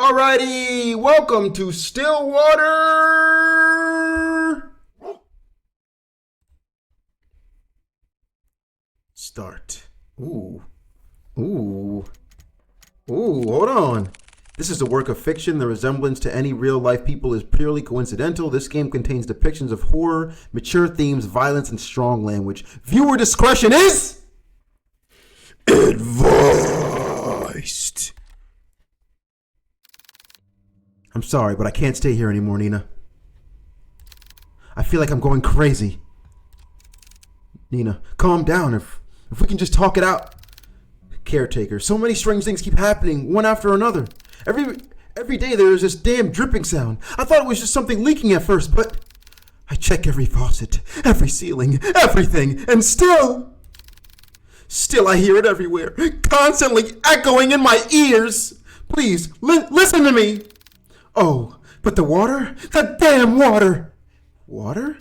Alrighty, welcome to Stillwater. Start. Ooh, hold on. This is a work of fiction. The resemblance to any real-life people is purely coincidental. This game contains depictions of horror, mature themes, violence, and strong language. Viewer discretion is advised. I'm sorry, but I can't stay here anymore, Nina. I feel like I'm going crazy. Nina, calm down. If we can just talk it out. Caretaker, so many strange things keep happening, one after another. Every day there is this damn dripping sound. I thought it was just something leaking at first, but I check every faucet, every ceiling, everything, and still I hear it everywhere, constantly echoing in my ears. Please, listen to me. Oh, but the water? The damn water! Water?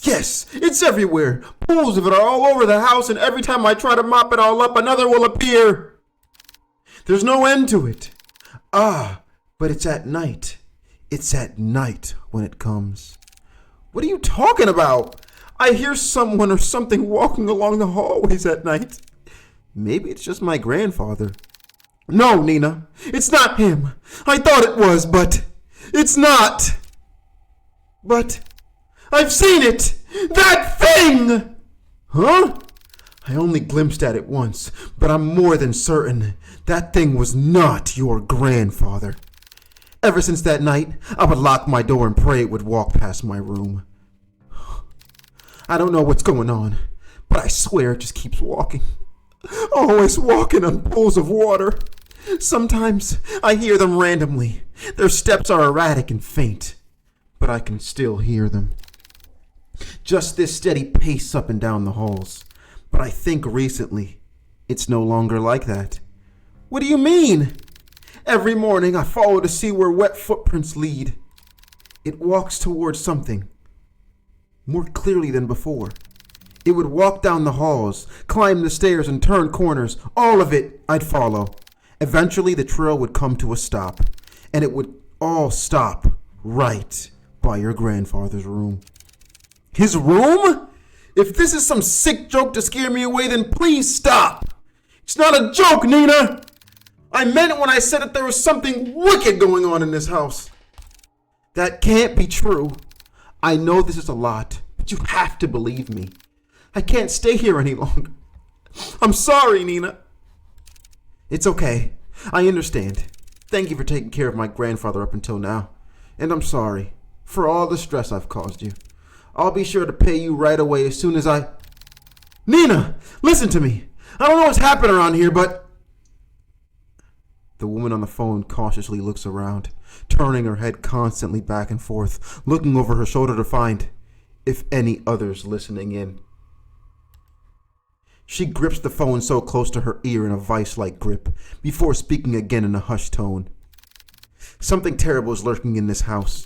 Yes, it's everywhere. Pools of it are all over the house, and every time I try to mop it all up, another will appear. There's no end to it. But it's at night. It's at night when it comes. What are you talking about? I hear someone or something walking along the hallways at night. Maybe it's just my grandfather. No, Nina, it's not him. I thought it was, but it's not. But I've seen it! That thing! Huh? I only glimpsed at it once, but I'm more than certain that thing was not your grandfather. Ever since that night, I would lock my door and pray it would walk past my room. I don't know what's going on, but I swear it just keeps walking. Always walking on pools of water. Sometimes I hear them randomly. Their steps are erratic and faint, but I can still hear them. Just this steady pace up and down the halls. But I think recently, it's no longer like that. What do you mean? Every morning I follow to see where wet footprints lead. It walks towards something, more clearly than before. It would walk down the halls, climb the stairs, and turn corners. All of it I'd follow. Eventually, the trail would come to a stop, and it would all stop right by your grandfather's room. His room? If this is some sick joke to scare me away, then please stop. It's not a joke, Nina. I meant it when I said that there was something wicked going on in this house. That can't be true. I know this is a lot, but you have to believe me. I can't stay here any longer. I'm sorry, Nina. It's okay. I understand. Thank you for taking care of my grandfather up until now. And I'm sorry for all the stress I've caused you. I'll be sure to pay you right away as soon as I... Nina, listen to me. I don't know what's happening around here, but... The woman on the phone cautiously looks around, turning her head constantly back and forth, looking over her shoulder to find if any others listening in. She grips the phone so close to her ear in a vice-like grip, before speaking again in a hushed tone. Something terrible is lurking in this house.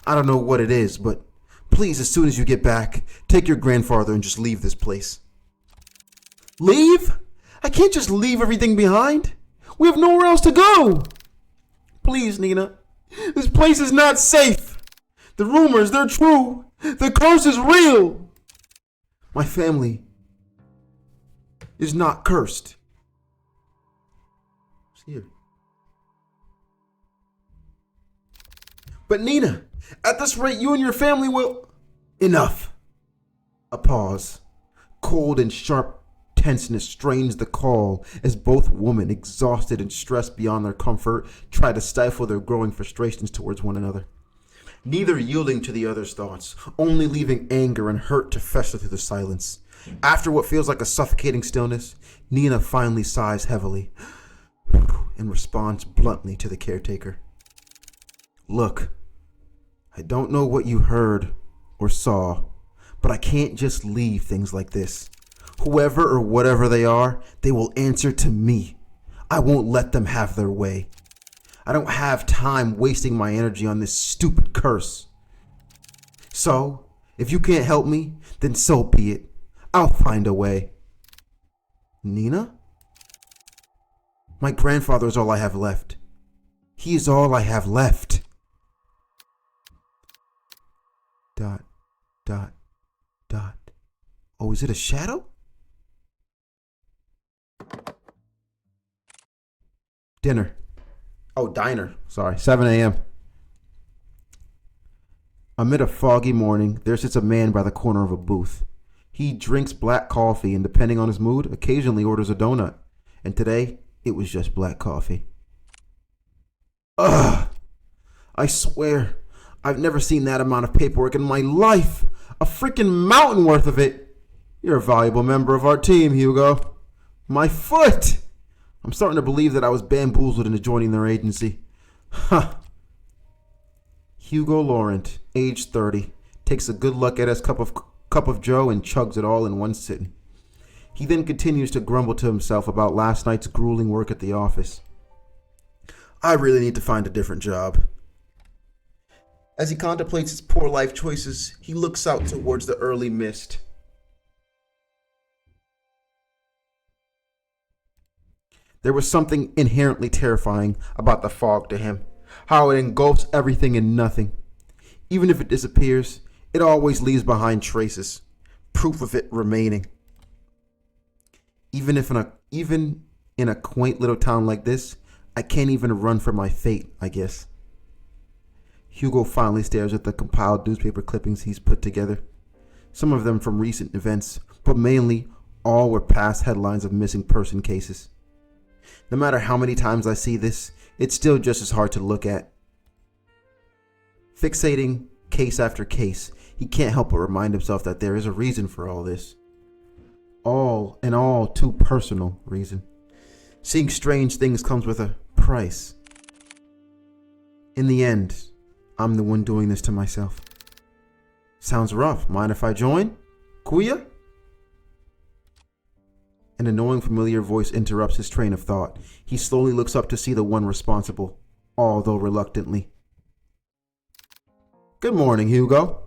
I don't know what it is, but please, as soon as you get back, take your grandfather and just leave this place. Leave? I can't just leave everything behind. We have nowhere else to go. Please, Nina. This place is not safe. The rumors, they're true. The curse is real. My family is not cursed. It's here. But Nina, at this rate, you and your family will... Enough. A pause. Cold and sharp tenseness strains the call as both women, exhausted and stressed beyond their comfort, try to stifle their growing frustrations towards one another. Neither yielding to the other's thoughts, only leaving anger and hurt to fester through the silence. After what feels like a suffocating stillness, Nina finally sighs heavily and responds bluntly to the caretaker. Look, I don't know what you heard or saw, but I can't just leave things like this. Whoever or whatever they are, they will answer to me. I won't let them have their way. I don't have time wasting my energy on this stupid curse. So, if you can't help me, then so be it. I'll find a way. Nina? My grandfather is all I have left. He is all I have left. Dot, dot, dot. Oh, is it a shadow? Dinner. Oh, diner. Sorry. 7 a.m. Amid a foggy morning, there sits a man by the corner of a booth. He drinks black coffee and, depending on his mood, occasionally orders a donut. And today, it was just black coffee. Ugh! I swear, I've never seen that amount of paperwork in my life. A freaking mountain worth of it. You're a valuable member of our team, Hugo. My foot! I'm starting to believe that I was bamboozled into joining their agency. Huh. Hugo Laurent, age 30, takes a good look at his cup of joe and chugs it all in one sitting. He then continues to grumble to himself about last night's grueling work at the office. I really need to find a different job. As he contemplates his poor life choices, he looks out towards the early mist. There was something inherently terrifying about the fog to him, how it engulfs everything and nothing. Even if it disappears, it always leaves behind traces, proof of it remaining. Even in a quaint little town like this, I can't even run from my fate, I guess. Hugo finally stares at the compiled newspaper clippings he's put together. Some of them from recent events, but mainly all were past headlines of missing person cases. No matter how many times I see this, it's still just as hard to look at. Fixating case after case, he can't help but remind himself that there is a reason for all this. All too personal reason. Seeing strange things comes with a price. In the end, I'm the one doing this to myself. Sounds rough. Mind if I join? Kuya? An annoying familiar voice interrupts his train of thought. He slowly looks up to see the one responsible, although reluctantly. Good morning, Hugo.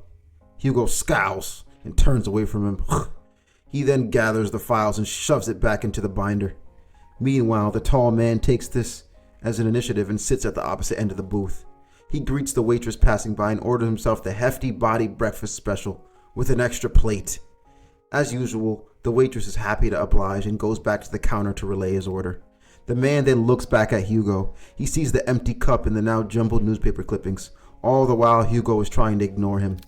Hugo scowls and turns away from him. He then gathers the files and shoves it back into the binder. Meanwhile, the tall man takes this as an initiative and sits at the opposite end of the booth. He greets the waitress passing by and orders himself the hefty body breakfast special with an extra plate. As usual, the waitress is happy to oblige and goes back to the counter to relay his order. The man then looks back at Hugo. He sees the empty cup and the now jumbled newspaper clippings. All the while, Hugo is trying to ignore him.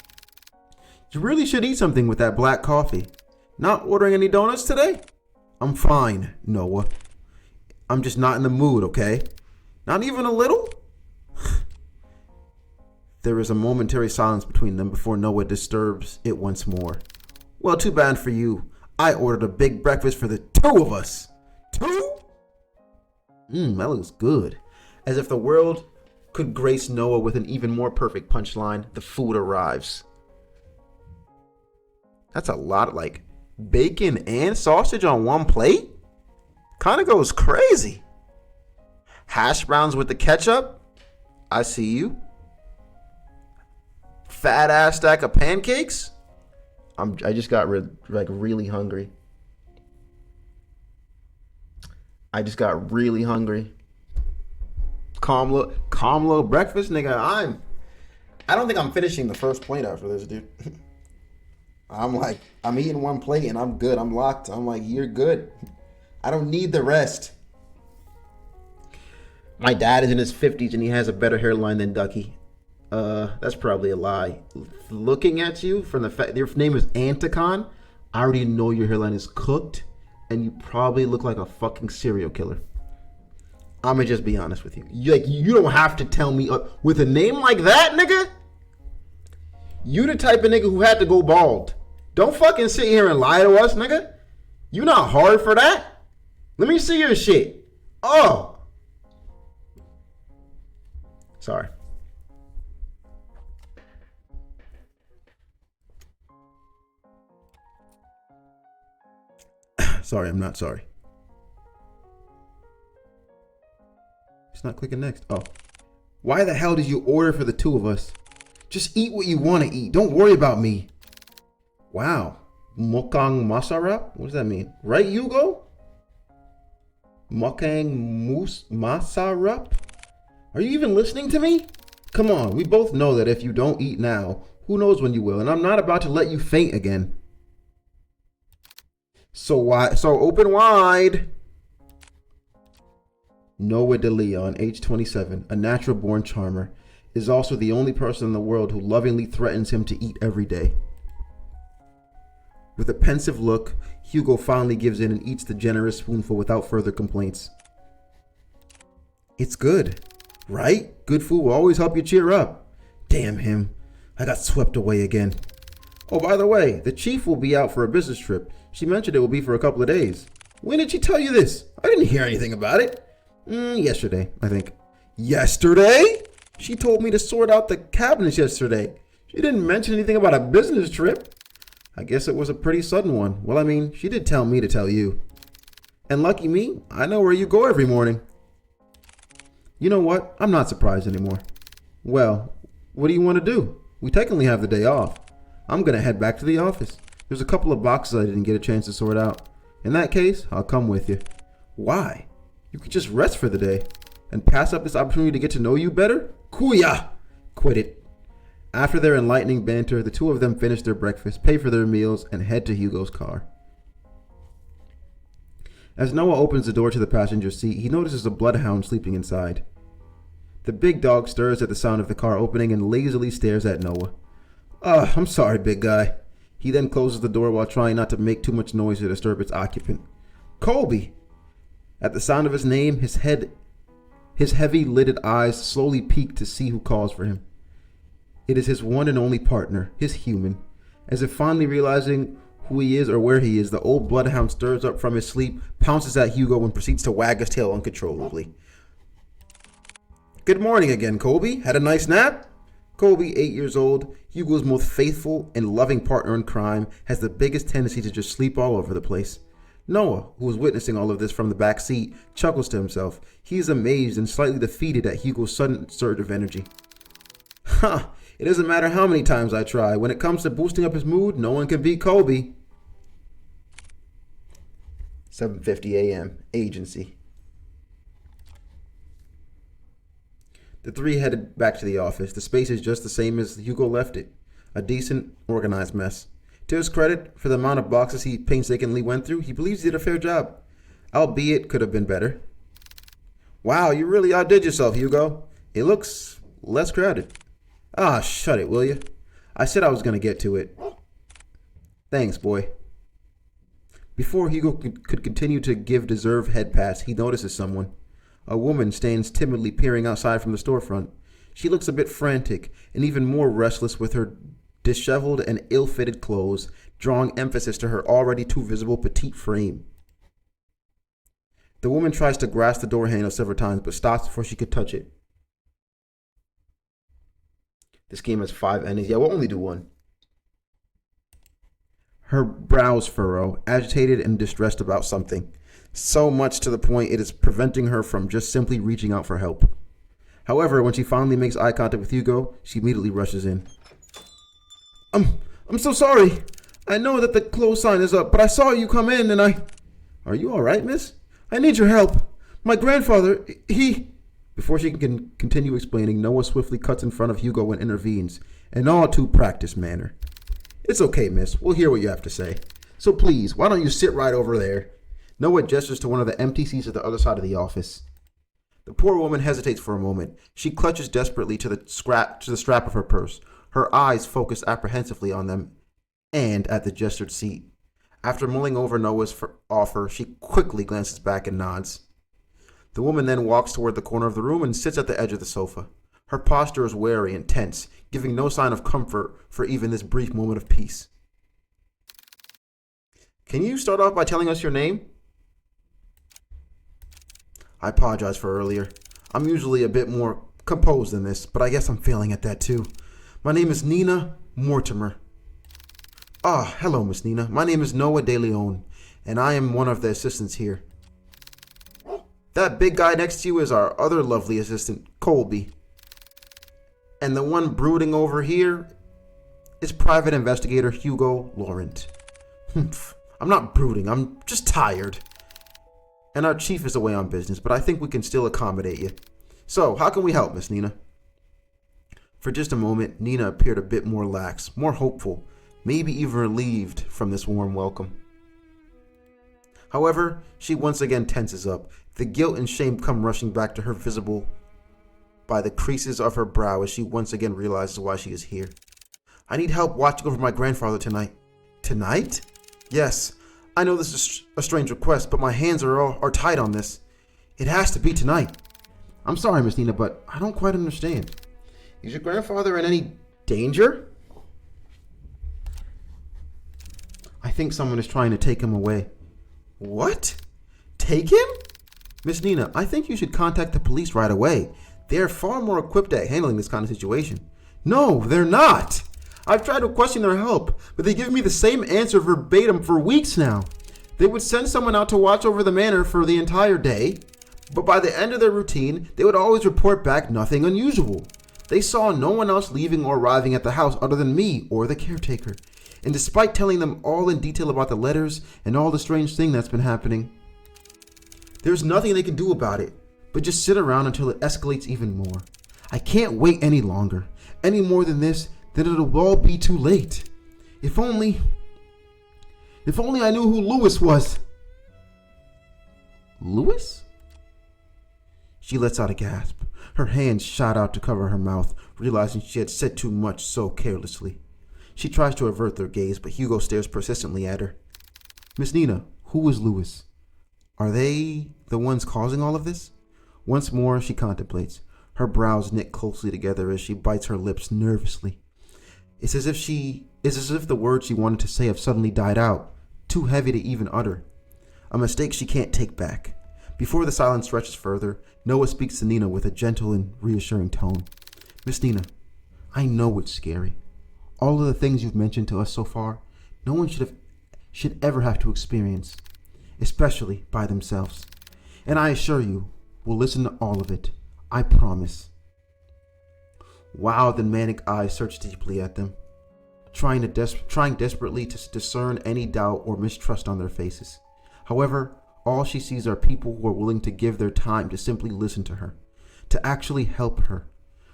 You really should eat something with that black coffee. Not ordering any donuts today? I'm fine, Noah. I'm just not in the mood, okay? Not even a little? There is a momentary silence between them before Noah disturbs it once more. Well, too bad for you. I ordered a big breakfast for the two of us. Two? That looks good. As if the world could grace Noah with an even more perfect punchline, the food arrives. That's a lot, like bacon and sausage on one plate? Kind of goes crazy. Hash browns with the ketchup? I see you. Fat ass stack of pancakes? I just got really hungry. I just got really hungry. Calm low breakfast, nigga. I don't think I'm finishing the first plate after this, dude. I'm eating one plate and I'm good. I'm locked. I'm like, you're good. I don't need the rest. My dad is in his 50s and he has a better hairline than Ducky. That's probably a lie. Looking at you from the fact your name is Anticon, I already know your hairline is cooked and you probably look like a fucking serial killer. I'ma just be honest with you. You don't have to tell me with a name like that, nigga. You the type of nigga who had to go bald. Don't fucking sit here and lie to us, nigga. You not hard for that. Let me see your shit. Oh. Sorry. Sorry, I'm not sorry. It's not clicking next. Oh. Why the hell did you order for the two of us? Just eat what you want to eat. Don't worry about me. Wow. Mokang masarap? What does that mean? Right, Hugo? Mokang masarap? Are you even listening to me? Come on, we both know that if you don't eat now, who knows when you will, and I'm not about to let you faint again. So open wide. Noah DeLeon, age 27, a natural-born charmer, is also the only person in the world who lovingly threatens him to eat every day. With a pensive look, Hugo finally gives in and eats the generous spoonful without further complaints. It's good, right? Good food will always help you cheer up. Damn him. I got swept away again. Oh, by the way, the chief will be out for a business trip. She mentioned it will be for a couple of days. When did she tell you this? I didn't hear anything about it. Yesterday, I think. Yesterday? She told me to sort out the cabinets yesterday. She didn't mention anything about a business trip. I guess it was a pretty sudden one. Well, I mean, she did tell me to tell you. And lucky me, I know where you go every morning. You know what? I'm not surprised anymore. Well, what do you want to do? We technically have the day off. I'm going to head back to the office. There's a couple of boxes I didn't get a chance to sort out. In that case, I'll come with you. Why? You could just rest for the day and pass up this opportunity to get to know you better? Kuya! Quit it. After their enlightening banter, the two of them finish their breakfast, pay for their meals, and head to Hugo's car. As Noah opens the door to the passenger seat, he notices a bloodhound sleeping inside. The big dog stirs at the sound of the car opening and lazily stares at Noah. I'm sorry, big guy. He then closes the door while trying not to make too much noise to disturb its occupant. Colby! At the sound of his name, his heavy-lidded eyes slowly peek to see who calls for him. It is his one and only partner, his human. As if finally realizing who he is or where he is, the old bloodhound stirs up from his sleep, pounces at Hugo, and proceeds to wag his tail uncontrollably. Good morning again, Colby. Had a nice nap? Colby, 8 years old, Hugo's most faithful and loving partner in crime, has the biggest tendency to just sleep all over the place. Noah, who was witnessing all of this from the back seat, chuckles to himself. He is amazed and slightly defeated at Hugo's sudden surge of energy. Ha! It doesn't matter how many times I try. When it comes to boosting up his mood, no one can beat Colby. 7:50 a.m. Agency. The three headed back to the office. The space is just the same as Hugo left it. A decent, organized mess. To his credit, for the amount of boxes he painstakingly went through, he believes he did a fair job. Albeit could have been better. Wow, you really outdid yourself, Hugo. It looks less crowded. Ah, shut it, will you? I said I was going to get to it. Thanks, boy. Before Hugo could continue to give deserved head pass, he notices someone. A woman stands timidly peering outside from the storefront. She looks a bit frantic and even more restless with her disheveled and ill-fitted clothes, drawing emphasis to her already too visible petite frame. The woman tries to grasp the door handle several times, but stops before she could touch it. This game has 5 endings. Yeah, we'll only do one. Her brows furrow, agitated and distressed about something. So much to the point it is preventing her from just simply reaching out for help. However, when she finally makes eye contact with Hugo, she immediately rushes in. I'm so sorry. I know that the close sign is up, but I saw you come in and I... Are you all right, miss? I need your help. My grandfather, he... Before she can continue explaining, Noah swiftly cuts in front of Hugo and intervenes, in all too practiced manner. It's okay, miss. We'll hear what you have to say. So please, why don't you sit right over there? Noah gestures to one of the empty seats at the other side of the office. The poor woman hesitates for a moment. She clutches desperately to the strap of her purse, her eyes focused apprehensively on them and at the gestured seat. After mulling over Noah's offer, she quickly glances back and nods. The woman then walks toward the corner of the room and sits at the edge of the sofa. Her posture is wary and tense, giving no sign of comfort for even this brief moment of peace. Can you start off by telling us your name? I apologize for earlier. I'm usually a bit more composed than this, but I guess I'm failing at that too. My name is Nina Mortimer. Hello, Miss Nina. My name is Noah DeLeon, and I am one of the assistants here. That big guy next to you is our other lovely assistant, Colby. And the one brooding over here is Private Investigator Hugo Laurent. I'm not brooding, I'm just tired. And our chief is away on business, but I think we can still accommodate you. So, how can we help, Miss Nina? For just a moment, Nina appeared a bit more lax, more hopeful, maybe even relieved from this warm welcome. However, she once again tenses up. The guilt and shame come rushing back to her, visible by the creases of her brow as she once again realizes why she is here. I need help watching over my grandfather tonight. Tonight? Yes, I know this is a strange request, but my hands are tied on this. It has to be tonight. I'm sorry, Miss Nina, but I don't quite understand. Is your grandfather in any danger? I think someone is trying to take him away. What? Take him? Miss Nina, I think you should contact the police right away. They are far more equipped at handling this kind of situation. No, they're not. I've tried requesting their help, but they give me the same answer verbatim for weeks now. They would send someone out to watch over the manor for the entire day, but by the end of their routine, they would always report back nothing unusual. They saw no one else leaving or arriving at the house other than me or the caretaker. And despite telling them all in detail about the letters and all the strange thing that's been happening, there's nothing they can do about it, but just sit around until it escalates even more. I can't wait any longer. Any more than this, then it'll all be too late. If only I knew who Lewis was. Lewis? She lets out a gasp. Her hands shot out to cover her mouth, realizing she had said too much so carelessly. She tries to avert their gaze, but Hugo stares persistently at her. Miss Nina, who is Lewis? Are they the ones causing all of this? Once more, she contemplates, her brows knit closely together as she bites her lips nervously. It's as if the words she wanted to say have suddenly died out, too heavy to even utter. A mistake she can't take back. Before the silence stretches further, Noah speaks to Nina with a gentle and reassuring tone. Miss Nina, I know it's scary. All of the things you've mentioned to us so far, no one should ever have to experience, especially by themselves. And I assure you, we'll listen to all of it. I promise. Wow, the manic eyes search deeply at them, trying desperately to discern any doubt or mistrust on their faces. However, all she sees are people who are willing to give their time to simply listen to her, to actually help her.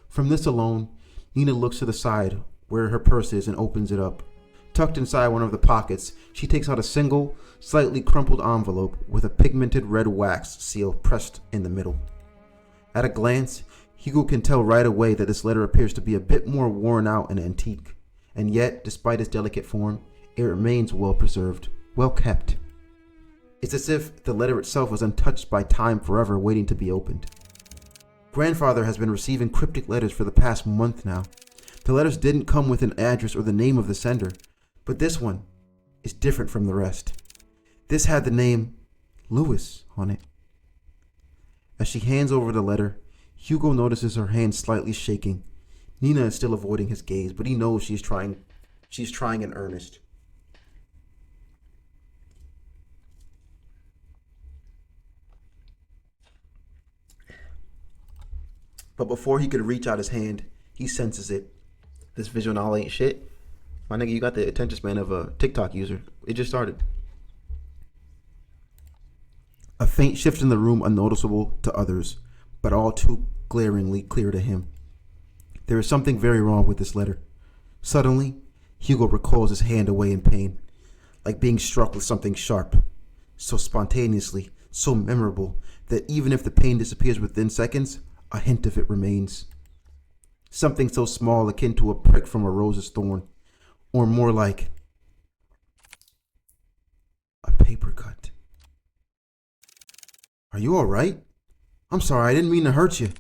From this alone, Nina looks to the side where her purse is and opens it up. Tucked inside one of the pockets, she takes out a single, slightly crumpled envelope with a pigmented red wax seal pressed in the middle. At a glance, Hugo can tell right away that this letter appears to be a bit more worn out and antique, and yet, despite its delicate form, it remains well preserved, well kept. It's as if the letter itself was untouched by time forever, waiting to be opened. Grandfather has been receiving cryptic letters for the past month now. The letters didn't come with an address or the name of the sender, but this one is different from the rest. This had the name Lewis on it. As she hands over the letter, Hugo notices her hand slightly shaking. Nina is still avoiding his gaze, but he knows she's trying in earnest. But before he could reach out his hand, he senses it. This visual ain't shit. My nigga, you got the attention span of a TikTok user. It just started. A faint shift in the room, unnoticeable to others, but all too glaringly clear to him. There is something very wrong with this letter. Suddenly, Hugo recoils his hand away in pain, like being struck with something sharp. So spontaneously, so memorable, that even if the pain disappears within seconds, a hint of it remains. Something so small, akin to a prick from a rose's thorn, or more like a paper cut. Are you all right? I'm sorry, I didn't mean to hurt you.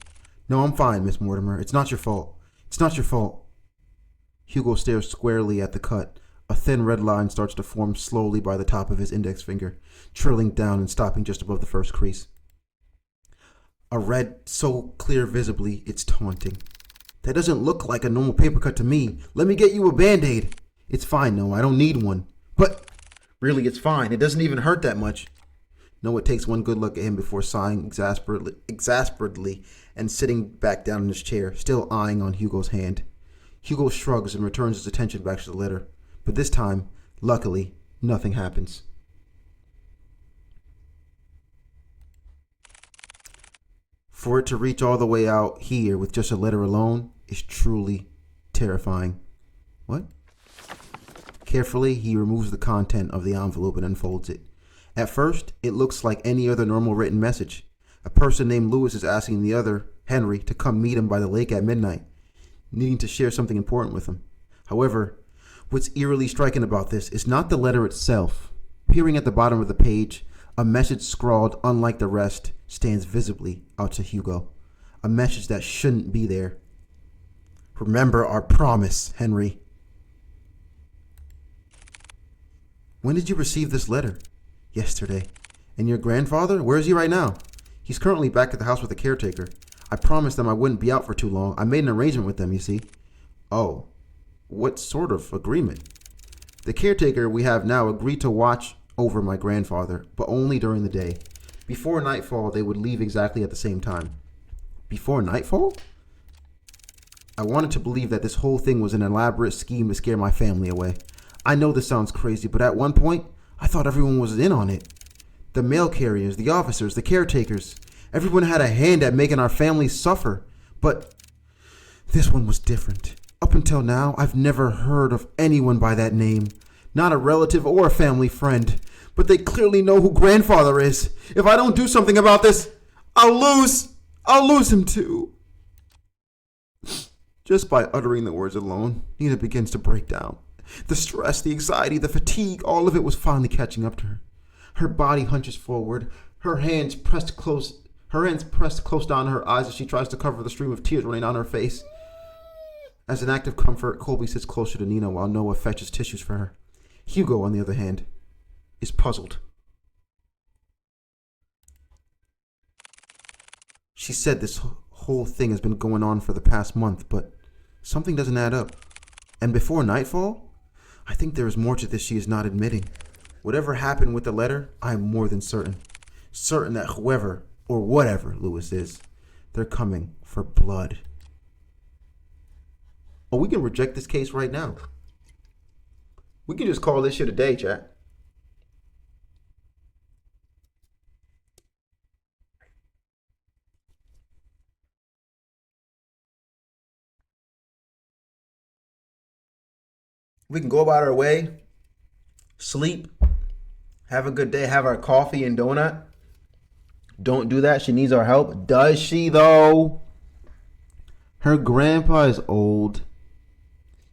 No, I'm fine, Miss Mortimer. It's not your fault. It's not your fault. Hugo stares squarely at the cut. A thin red line starts to form slowly by the top of his index finger, trilling down and stopping just above the first crease. A red so clear visibly, it's taunting. That doesn't look like a normal paper cut to me. Let me get you a Band-Aid. It's fine, no, I don't need one. But really, it's fine. It doesn't even hurt that much. Noah takes one good look at him before sighing exasperately and sitting back down in his chair, still eyeing on Hugo's hand. Hugo shrugs and returns his attention back to the letter. But this time, luckily, nothing happens. For it to reach all the way out here with just a letter alone is truly terrifying. What? Carefully, he removes the content of the envelope and unfolds it. At first, it looks like any other normal written message. A person named Lewis is asking the other, Henry, to come meet him by the lake at midnight, needing to share something important with him. However, what's eerily striking about this is not the letter itself. Peering at the bottom of the page, a message scrawled unlike the rest stands visibly out to Hugo. A message that shouldn't be there. Remember our promise, Henry. When did you receive this letter? Yesterday. And your grandfather? Where is he right now? He's currently back at the house with the caretaker. I promised them I wouldn't be out for too long. I made an arrangement with them, you see. Oh, what sort of agreement? The caretaker we have now agreed to watch over my grandfather, but only during the day. Before nightfall, they would leave exactly at the same time. Before nightfall? I wanted to believe that this whole thing was an elaborate scheme to scare my family away. I know this sounds crazy, but at one point, I thought everyone was in on it. The mail carriers, the officers, the caretakers. Everyone had a hand at making our families suffer. But this one was different. Up until now, I've never heard of anyone by that name. Not a relative or a family friend. But they clearly know who grandfather is. If I don't do something about this, I'll lose him too. Just by uttering the words alone, Nina begins to break down. The stress, the anxiety, the fatigue, all of it was finally catching up to her. Her body hunches forward, her hands pressed close down to her eyes as she tries to cover the stream of tears running down her face. As an act of comfort, Colby sits closer to Nina while Noah fetches tissues for her. Hugo, on the other hand, is puzzled. She said this whole thing has been going on for the past month, but something doesn't add up. And before nightfall, I think there is more to this she is not admitting. Whatever happened with the letter, I am more than certain. Certain that whoever or whatever Lewis is, they're coming for blood. Oh, we can reject this case right now. We can just call this shit a day, chat. We can go about our way, sleep, have a good day, have our coffee and donut. Don't do that. She needs our help. Does she, though? Her grandpa is old.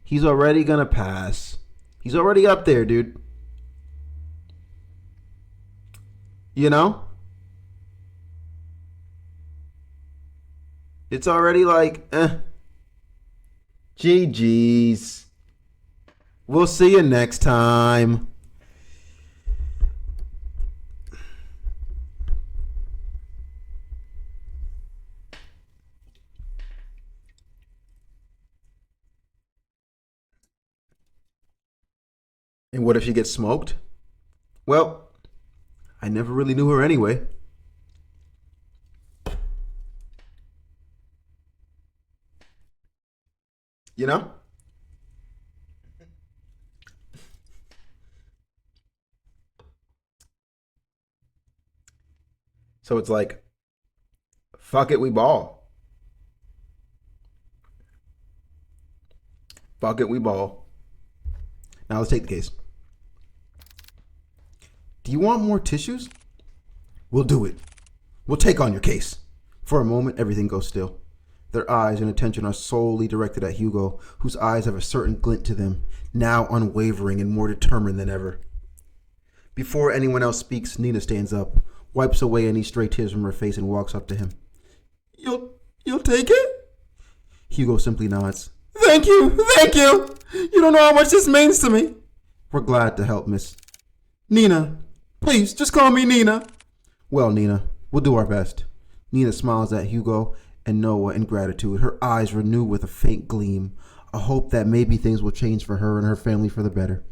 He's already gonna pass. He's already up there, dude. You know? It's already like, GG's. We'll see you next time. And what if she gets smoked? Well, I never really knew her anyway. You know? So it's like, fuck it, we ball. Fuck it, we ball. Now let's take the case. Do you want more tissues? We'll do it. We'll take on your case. For a moment, everything goes still. Their eyes and attention are solely directed at Hugo, whose eyes have a certain glint to them, now unwavering and more determined than ever. Before anyone else speaks, Nina stands up, wipes away any stray tears from her face, and walks up to him. You'll take it? Hugo simply nods. Thank you! You don't know how much this means to me. We're glad to help, Miss Nina. Please, just call me Nina. Well, Nina, we'll do our best. Nina smiles at Hugo and Noah in gratitude, her eyes renew with a faint gleam, a hope that maybe things will change for her and her family for the better.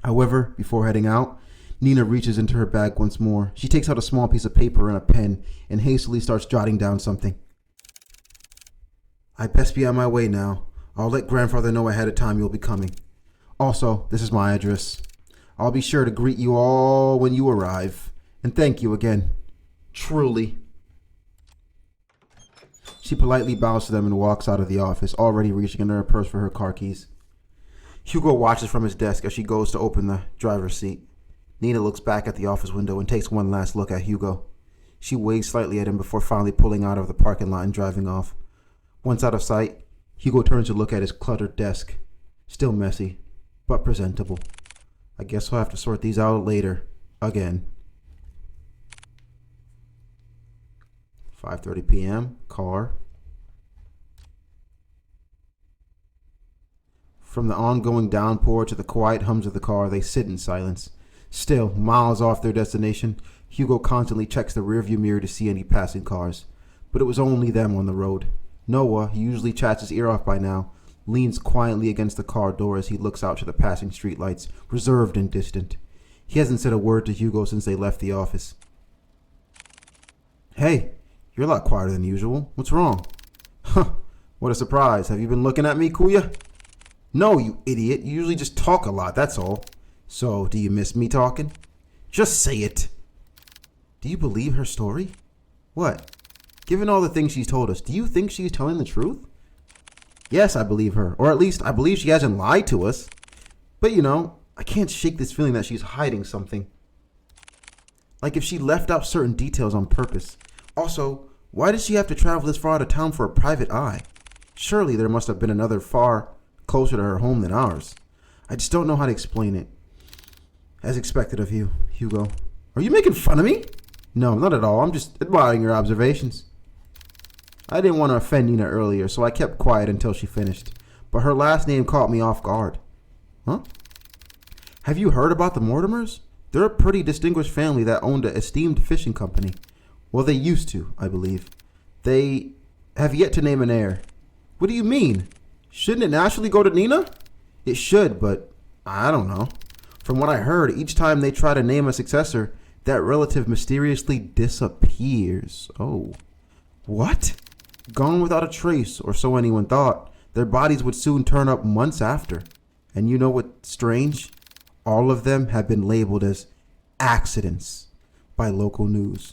However, before heading out, Nina reaches into her bag once more. She takes out a small piece of paper and a pen and hastily starts jotting down something. I best be on my way now. I'll let grandfather know ahead of time you'll be coming. Also, this is my address. I'll be sure to greet you all when you arrive. And thank you again. Truly. She politely bows to them and walks out of the office, already reaching into her purse for her car keys. Hugo watches from his desk as she goes to open the driver's seat. Nina looks back at the office window and takes one last look at Hugo. She waves slightly at him before finally pulling out of the parking lot and driving off. Once out of sight, Hugo turns to look at his cluttered desk. Still messy, but presentable. I guess we'll have to sort these out later. Again. 5:30 p.m. Car. From the ongoing downpour to the quiet hums of the car, they sit in silence. Still, miles off their destination, Hugo constantly checks the rearview mirror to see any passing cars. But it was only them on the road. Noah, who usually chats his ear off by now, leans quietly against the car door as he looks out to the passing streetlights, reserved and distant. He hasn't said a word to Hugo since they left the office. Hey, you're a lot quieter than usual. What's wrong? Huh, what a surprise. Have you been looking at me, Kuya? No, you idiot. You usually just talk a lot, that's all. So, do you miss me talking? Just say it. Do you believe her story? What? Given all the things she's told us, do you think she's telling the truth? Yes, I believe her. Or at least, I believe she hasn't lied to us. But I can't shake this feeling that she's hiding something. Like if she left out certain details on purpose. Also, why did she have to travel this far out of town for a private eye? Surely there must have been another far closer to her home than ours. I just don't know how to explain it. As expected of you, Hugo. Are you making fun of me? No, not at all. I'm just admiring your observations. I didn't want to offend Nina earlier, so I kept quiet until she finished. But her last name caught me off guard. Huh? Have you heard about the Mortimers? They're a pretty distinguished family that owned an esteemed fishing company. Well, they used to, I believe. They have yet to name an heir. What do you mean? Shouldn't it naturally go to Nina? It should, but I don't know. From what I heard, each time they try to name a successor, that relative mysteriously disappears. Oh. What? Gone without a trace, or so anyone thought. Their bodies would soon turn up months after. And you know what's strange? All of them have been labeled as accidents by local news.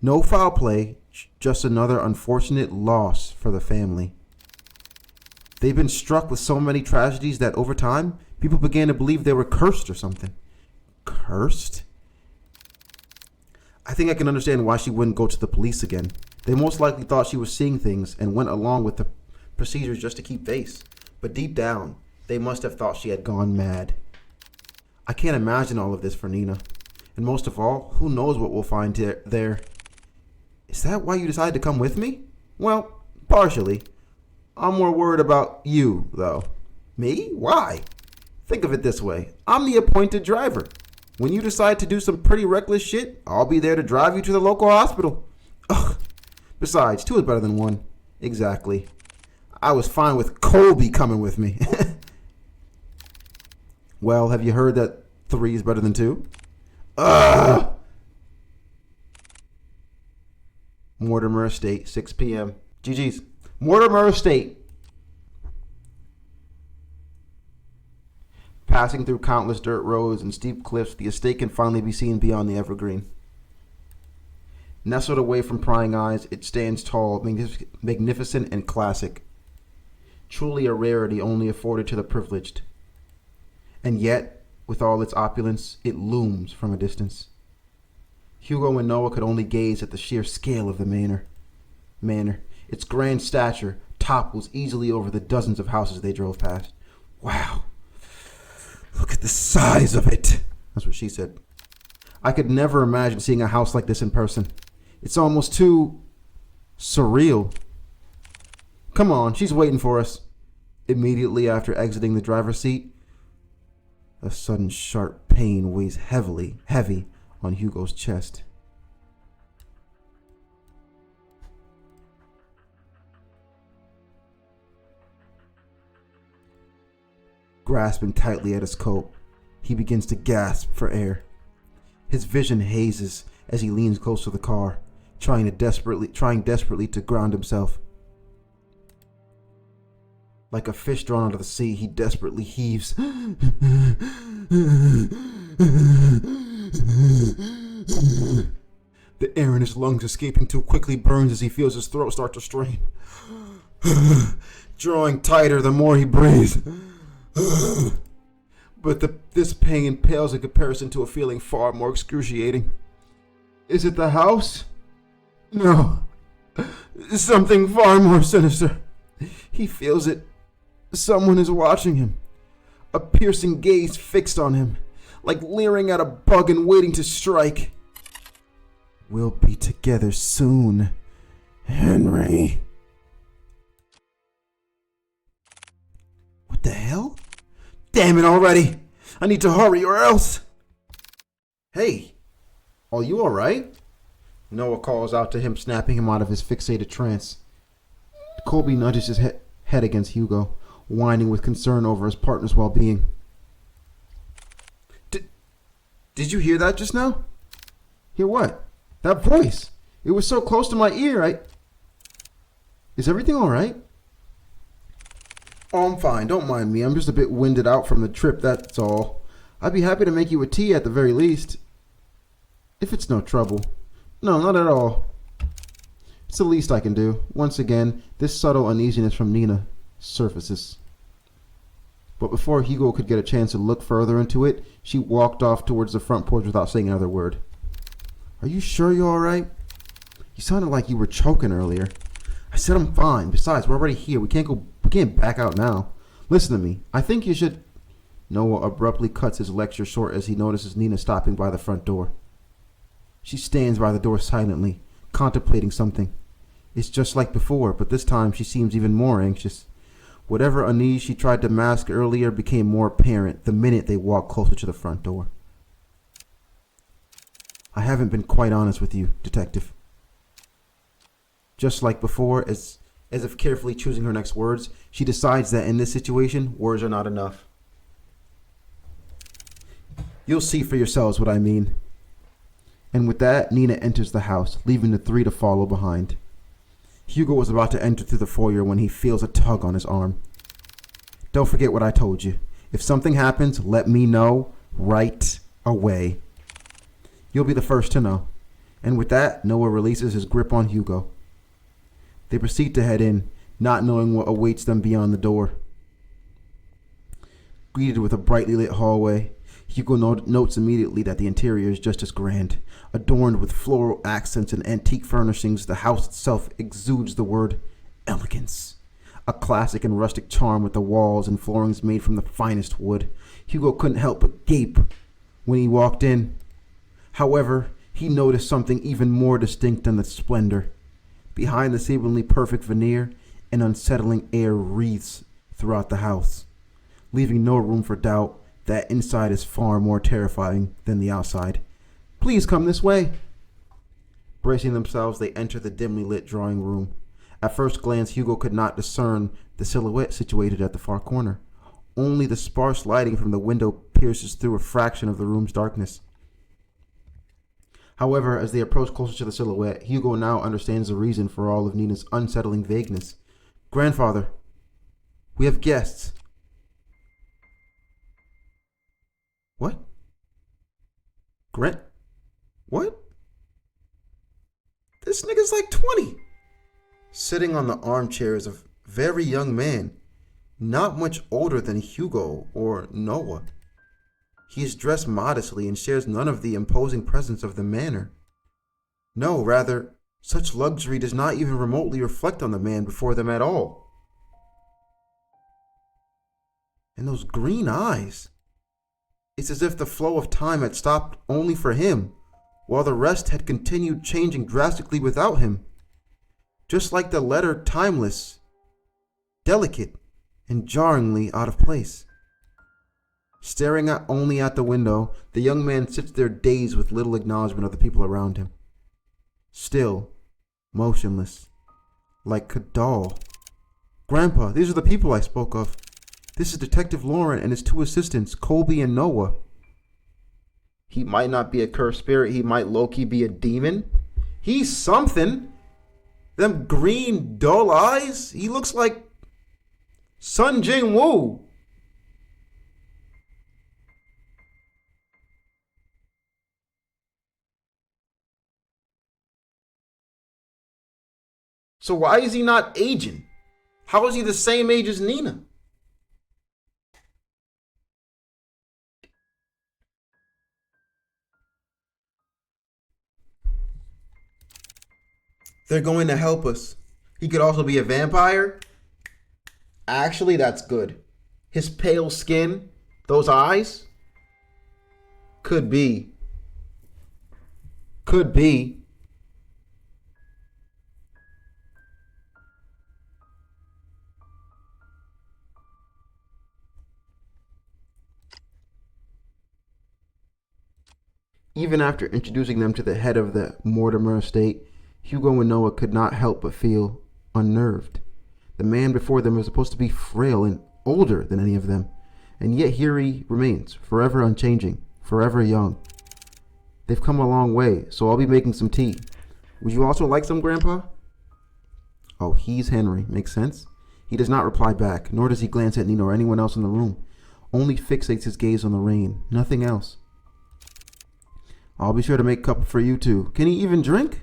No foul play, just another unfortunate loss for the family. They've been struck with so many tragedies that over time, people began to believe they were cursed or something. Cursed? I think I can understand why she wouldn't go to the police again. They most likely thought she was seeing things and went along with the procedures just to keep face. But deep down, they must have thought she had gone mad. I can't imagine all of this for Nina. And most of all, who knows what we'll find there. Is that why you decided to come with me? Well, partially. I'm more worried about you, though. Me? Why? Think of it this way. I'm the appointed driver. When you decide to do some pretty reckless shit, I'll be there to drive you to the local hospital. Ugh. Besides, 2 is better than 1. Exactly. I was fine with Colby coming with me. Well, have you heard that 3 is better than 2? Ugh! Mortimer Estate, 6 p.m. GG's. Mortimer Estate. Passing through countless dirt roads and steep cliffs, the estate can finally be seen beyond the evergreen. Nestled away from prying eyes, it stands tall, magnificent and classic. Truly a rarity only afforded to the privileged. And yet, with all its opulence, it looms from a distance. Hugo and Noah could only gaze at the sheer scale of the manor. Its grand stature topples easily over the dozens of houses they drove past. Wow. Look at the size of it. That's what she said. I could never imagine seeing a house like this in person. It's almost too surreal. Come on, she's waiting for us. Immediately after exiting the driver's seat, a sudden sharp pain weighs heavy on Hugo's chest. Grasping tightly at his coat, he begins to gasp for air. His vision hazes as he leans close to the car, trying desperately to ground himself. Like a fish drawn out of the sea, he desperately heaves. The air in his lungs escaping too quickly burns as he feels his throat start to strain. Drawing tighter the more he breathes. But this pain pales in comparison to a feeling far more excruciating. Is it the house? No. Something far more sinister. He feels it. Someone is watching him. A piercing gaze fixed on him, like leering at a bug and waiting to strike. We'll be together soon, Henry. What the hell? Damn it already! I need to hurry or else! Hey, are you alright? Noah calls out to him, snapping him out of his fixated trance. Colby nudges his head against Hugo, whining with concern over his partner's well-being. Did you hear that just now? Hear what? That voice. It was so close to my ear, Is everything alright? Oh, I'm fine. Don't mind me. I'm just a bit winded out from the trip, that's all. I'd be happy to make you a tea at the very least. If it's no trouble. No, not at all. It's the least I can do. Once again, this subtle uneasiness from Nina surfaces. But before Hugo could get a chance to look further into it, she walked off towards the front porch without saying another word. Are you sure you're alright? You sounded like you were choking earlier. I said I'm fine. Besides, we're already here. We can't back out now. Listen to me. I think you should... Noah abruptly cuts his lecture short as he notices Nina stopping by the front door. She stands by the door silently, contemplating something. It's just like before, but this time she seems even more anxious. Whatever unease she tried to mask earlier became more apparent the minute they walked closer to the front door. I haven't been quite honest with you, Detective. Just like before, as if carefully choosing her next words, she decides that in this situation, words are not enough. You'll see for yourselves what I mean. And with that, Nina enters the house, leaving the three to follow behind. Hugo was about to enter through the foyer when he feels a tug on his arm. Don't forget what I told you. If something happens, let me know right away. You'll be the first to know. And with that, Noah releases his grip on Hugo. They proceed to head in, not knowing what awaits them beyond the door. Greeted with a brightly lit hallway, Hugo notes immediately that the interior is just as grand. Adorned with floral accents and antique furnishings, the house itself exudes the word elegance. A classic and rustic charm with the walls and floorings made from the finest wood. Hugo couldn't help but gape when he walked in. However, he noticed something even more distinct than the splendor. Behind the seemingly perfect veneer, an unsettling air wreathes throughout the house, leaving no room for doubt that inside is far more terrifying than the outside. Please come this way. Bracing themselves, they enter the dimly lit drawing room. At first glance, Hugo could not discern the silhouette situated at the far corner. Only the sparse lighting from the window pierces through a fraction of the room's darkness. However, as they approach closer to the silhouette, Hugo now understands the reason for all of Nina's unsettling vagueness. Grandfather, we have guests. What? What? This nigga's like 20. Sitting on the armchair is a very young man, not much older than Hugo or Noah. He is dressed modestly and shares none of the imposing presence of the manor. No, rather, such luxury does not even remotely reflect on the man before them at all. And those green eyes. It's as if the flow of time had stopped only for him, while the rest had continued changing drastically without him. Just like the letter timeless, delicate, and jarringly out of place. Staring only at the window, the young man sits there dazed with little acknowledgement of the people around him. Still, motionless, like a doll. Grandpa, these are the people I spoke of. This is Detective Lauren and his two assistants, Colby and Noah. He might not be a cursed spirit. He might low-key be a demon. He's something. Them green, dull eyes. He looks like Sun Jin-woo. So why is he not aging? How is he the same age as Nina? They're going to help us. He could also be a vampire. Actually, that's good. His pale skin, those eyes, could be. Could be. Even after introducing them to the head of the Mortimer estate, Hugo and Noah could not help but feel unnerved. The man before them was supposed to be frail and older than any of them, and yet here he remains, forever unchanging, forever young. They've come a long way, so I'll be making some tea. Would you also like some, Grandpa? Oh, he's Henry. Makes sense. He does not reply back, nor does he glance at Nina or anyone else in the room. Only fixates his gaze on the rain, nothing else. I'll be sure to make a cup for you too. Can he even drink?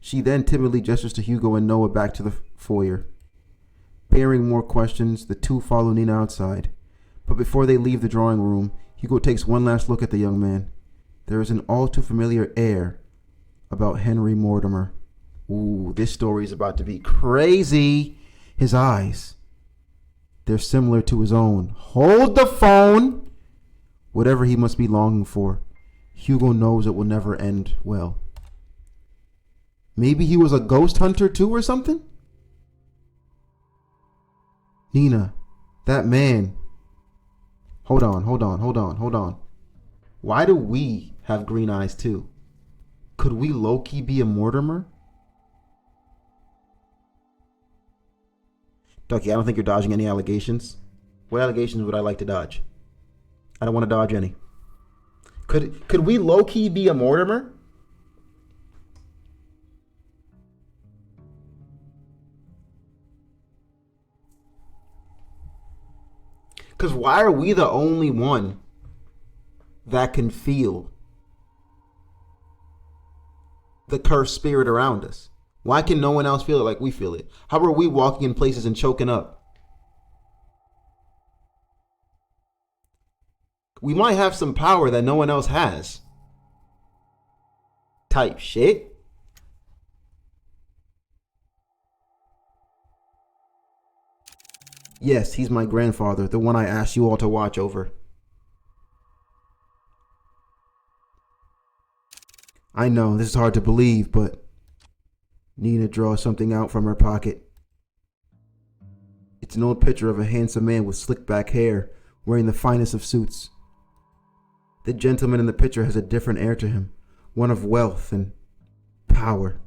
She then timidly gestures to Hugo and Noah back to the foyer. Bearing more questions, the two follow Nina outside. But before they leave the drawing room, Hugo takes one last look at the young man. There is an all too familiar air about Henry Mortimer. Ooh, this story is about to be crazy. His eyes, they're similar to his own. Hold the phone! Whatever he must be longing for, Hugo knows it will never end well. Maybe he was a ghost hunter too or something? Nina, that man. Hold on. Why do we have green eyes too? Could we low-key be a Mortimer? Ducky, I don't think you're dodging any allegations. What allegations would I like to dodge? I don't want to dodge any. Could we low-key be a Mortimer? Because why are we the only one that can feel the cursed spirit around us? Why can no one else feel it like we feel it? How are we walking in places and choking up? We might have some power that no one else has. Type shit. Yes, he's my grandfather, the one I asked you all to watch over. I know, this is hard to believe, but Nina draws something out from her pocket. It's an old picture of a handsome man with slick back hair, wearing the finest of suits. The gentleman in the picture has a different air to him, one of wealth and power,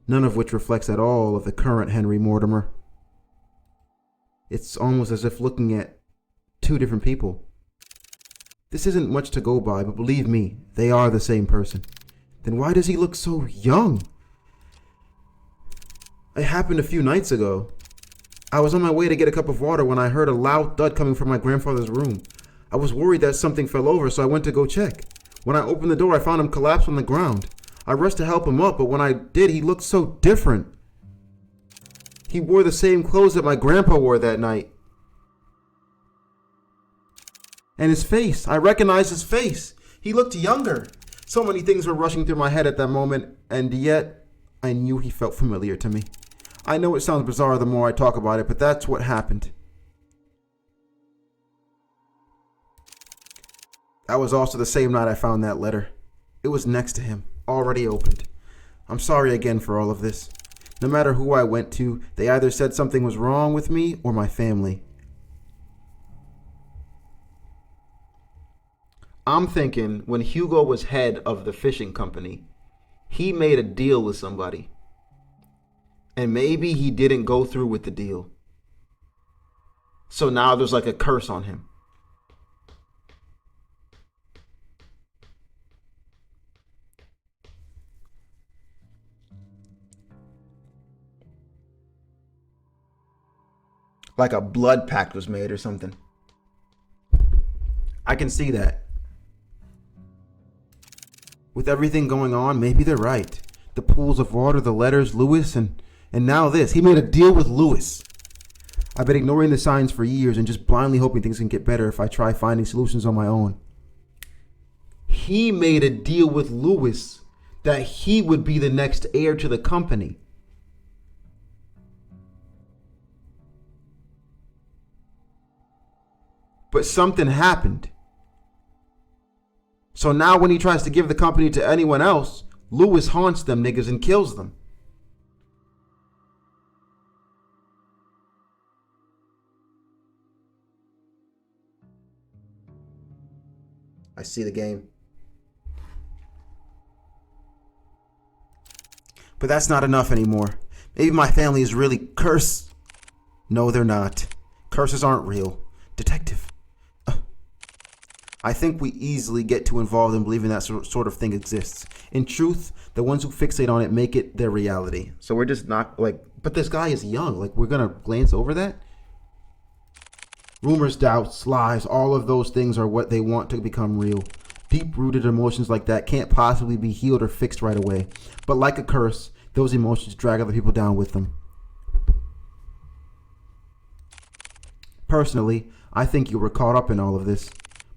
none of which reflects at all of the current Henry Mortimer. It's almost as if looking at two different people. This isn't much to go by, but believe me, they are the same person. Then why does he look so young? It happened a few nights ago. I was on my way to get a cup of water when I heard a loud thud coming from my grandfather's room. I was worried that something fell over, so I went to go check. When I opened the door, I found him collapsed on the ground. I rushed to help him up, but when I did, he looked so different. He wore the same clothes that my grandpa wore that night. And his face, I recognized his face. He looked younger. So many things were rushing through my head at that moment, and yet I knew he felt familiar to me. I know it sounds bizarre the more I talk about it, but that's what happened. That was also the same night I found that letter. It was next to him, already opened. I'm sorry again for all of this. No matter who I went to, they either said something was wrong with me or my family. I'm thinking when Hugo was head of the fishing company, he made a deal with somebody. And maybe he didn't go through with the deal. So now there's like a curse on him. Like a blood pact was made or something. I can see that. With everything going on, maybe they're right. The pools of water, the letters, Lewis, and And now this. He made a deal with Lewis. I've been ignoring the signs for years and just blindly hoping things can get better if I try finding solutions on my own. He made a deal with Lewis that he would be the next heir to the company. But something happened. So now when he tries to give the company to anyone else, Lewis haunts them niggas and kills them. I see the game. But that's not enough anymore. Maybe my family is really cursed. No, they're not. Curses aren't real. Detective. I think we easily get too involved in believing that sort of thing exists. In truth, the ones who fixate on it make it their reality. So we're just not like, but this guy is young. Like, we're going to glance over that? Rumors, doubts, lies, all of those things are what they want to become real. Deep-rooted emotions like that can't possibly be healed or fixed right away. But like a curse, those emotions drag other people down with them. Personally, I think you were caught up in all of this.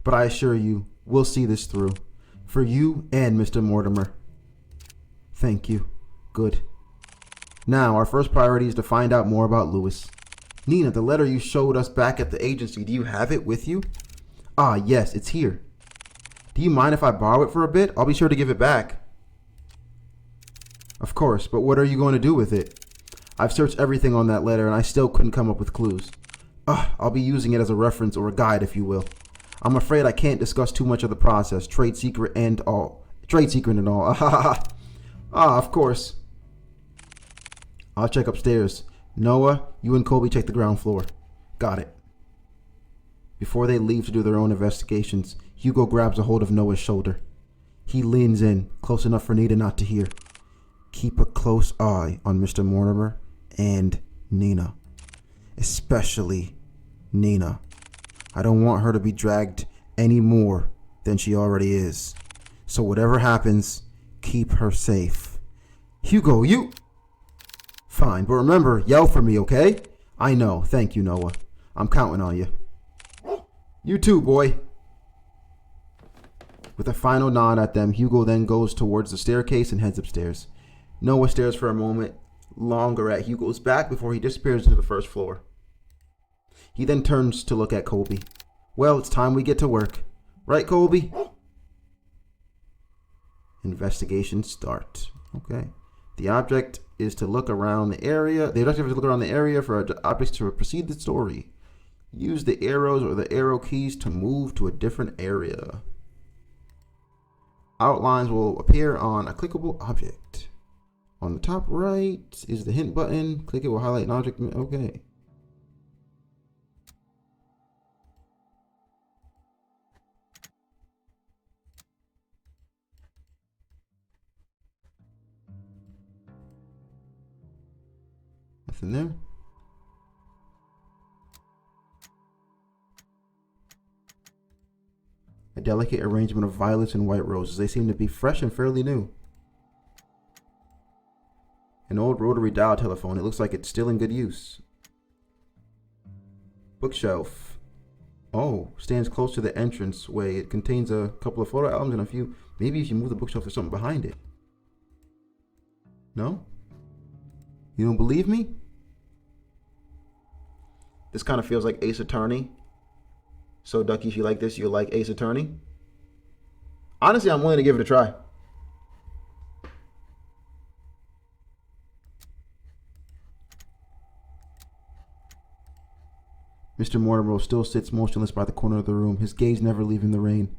But I assure you, we'll see this through. For you and Mr. Mortimer. Thank you. Good. Now, our first priority is to find out more about Lewis. Nina, the letter you showed us back at the agency, do you have it with you? Ah, yes, it's here. Do you mind if I borrow it for a bit? I'll be sure to give it back. Of course, but what are you going to do with it? I've searched everything on that letter and I still couldn't come up with clues. I'll be using it as a reference or a guide, if you will. I'm afraid I can't discuss too much of the process, trade secret and all. Of course. I'll check upstairs. Noah, you and Colby check the ground floor. Got it. Before they leave to do their own investigations, Hugo grabs a hold of Noah's shoulder. He leans in, close enough for Nina not to hear. Keep a close eye on Mr. Mortimer and Nina. Especially Nina. I don't want her to be dragged any more than she already is. So whatever happens, keep her safe. Hugo, you... Fine, but remember, yell for me, okay? I know. Thank you, Noah. I'm counting on you. You too, boy. With a final nod at them, Hugo then goes towards the staircase and heads upstairs. Noah stares for a moment longer at Hugo's back before he disappears into the first floor. He then turns to look at Colby. Well, it's time we get to work. Right, Colby? Investigation start. Okay. The object is to look around the area. The objective is to look around the area for objects to proceed the story. Use the arrows or the arrow keys to move to a different area. Outlines will appear on a clickable object. On the top right is the hint button. Click it will highlight an object. Okay. Nothing there. A delicate arrangement of violets and white roses. They seem to be fresh and fairly new. An old rotary dial telephone. It looks like it's still in good use. Bookshelf. Oh, stands close to the entrance way. It contains a couple of photo albums and a few. Maybe if you move the bookshelf, there's something behind it. No? You don't believe me? This kind of feels like Ace Attorney. So, Ducky, if you like this, you'll like Ace Attorney. Honestly, I'm willing to give it a try. Mr. Mortimer still sits motionless by the corner of the room, his gaze never leaving the rain.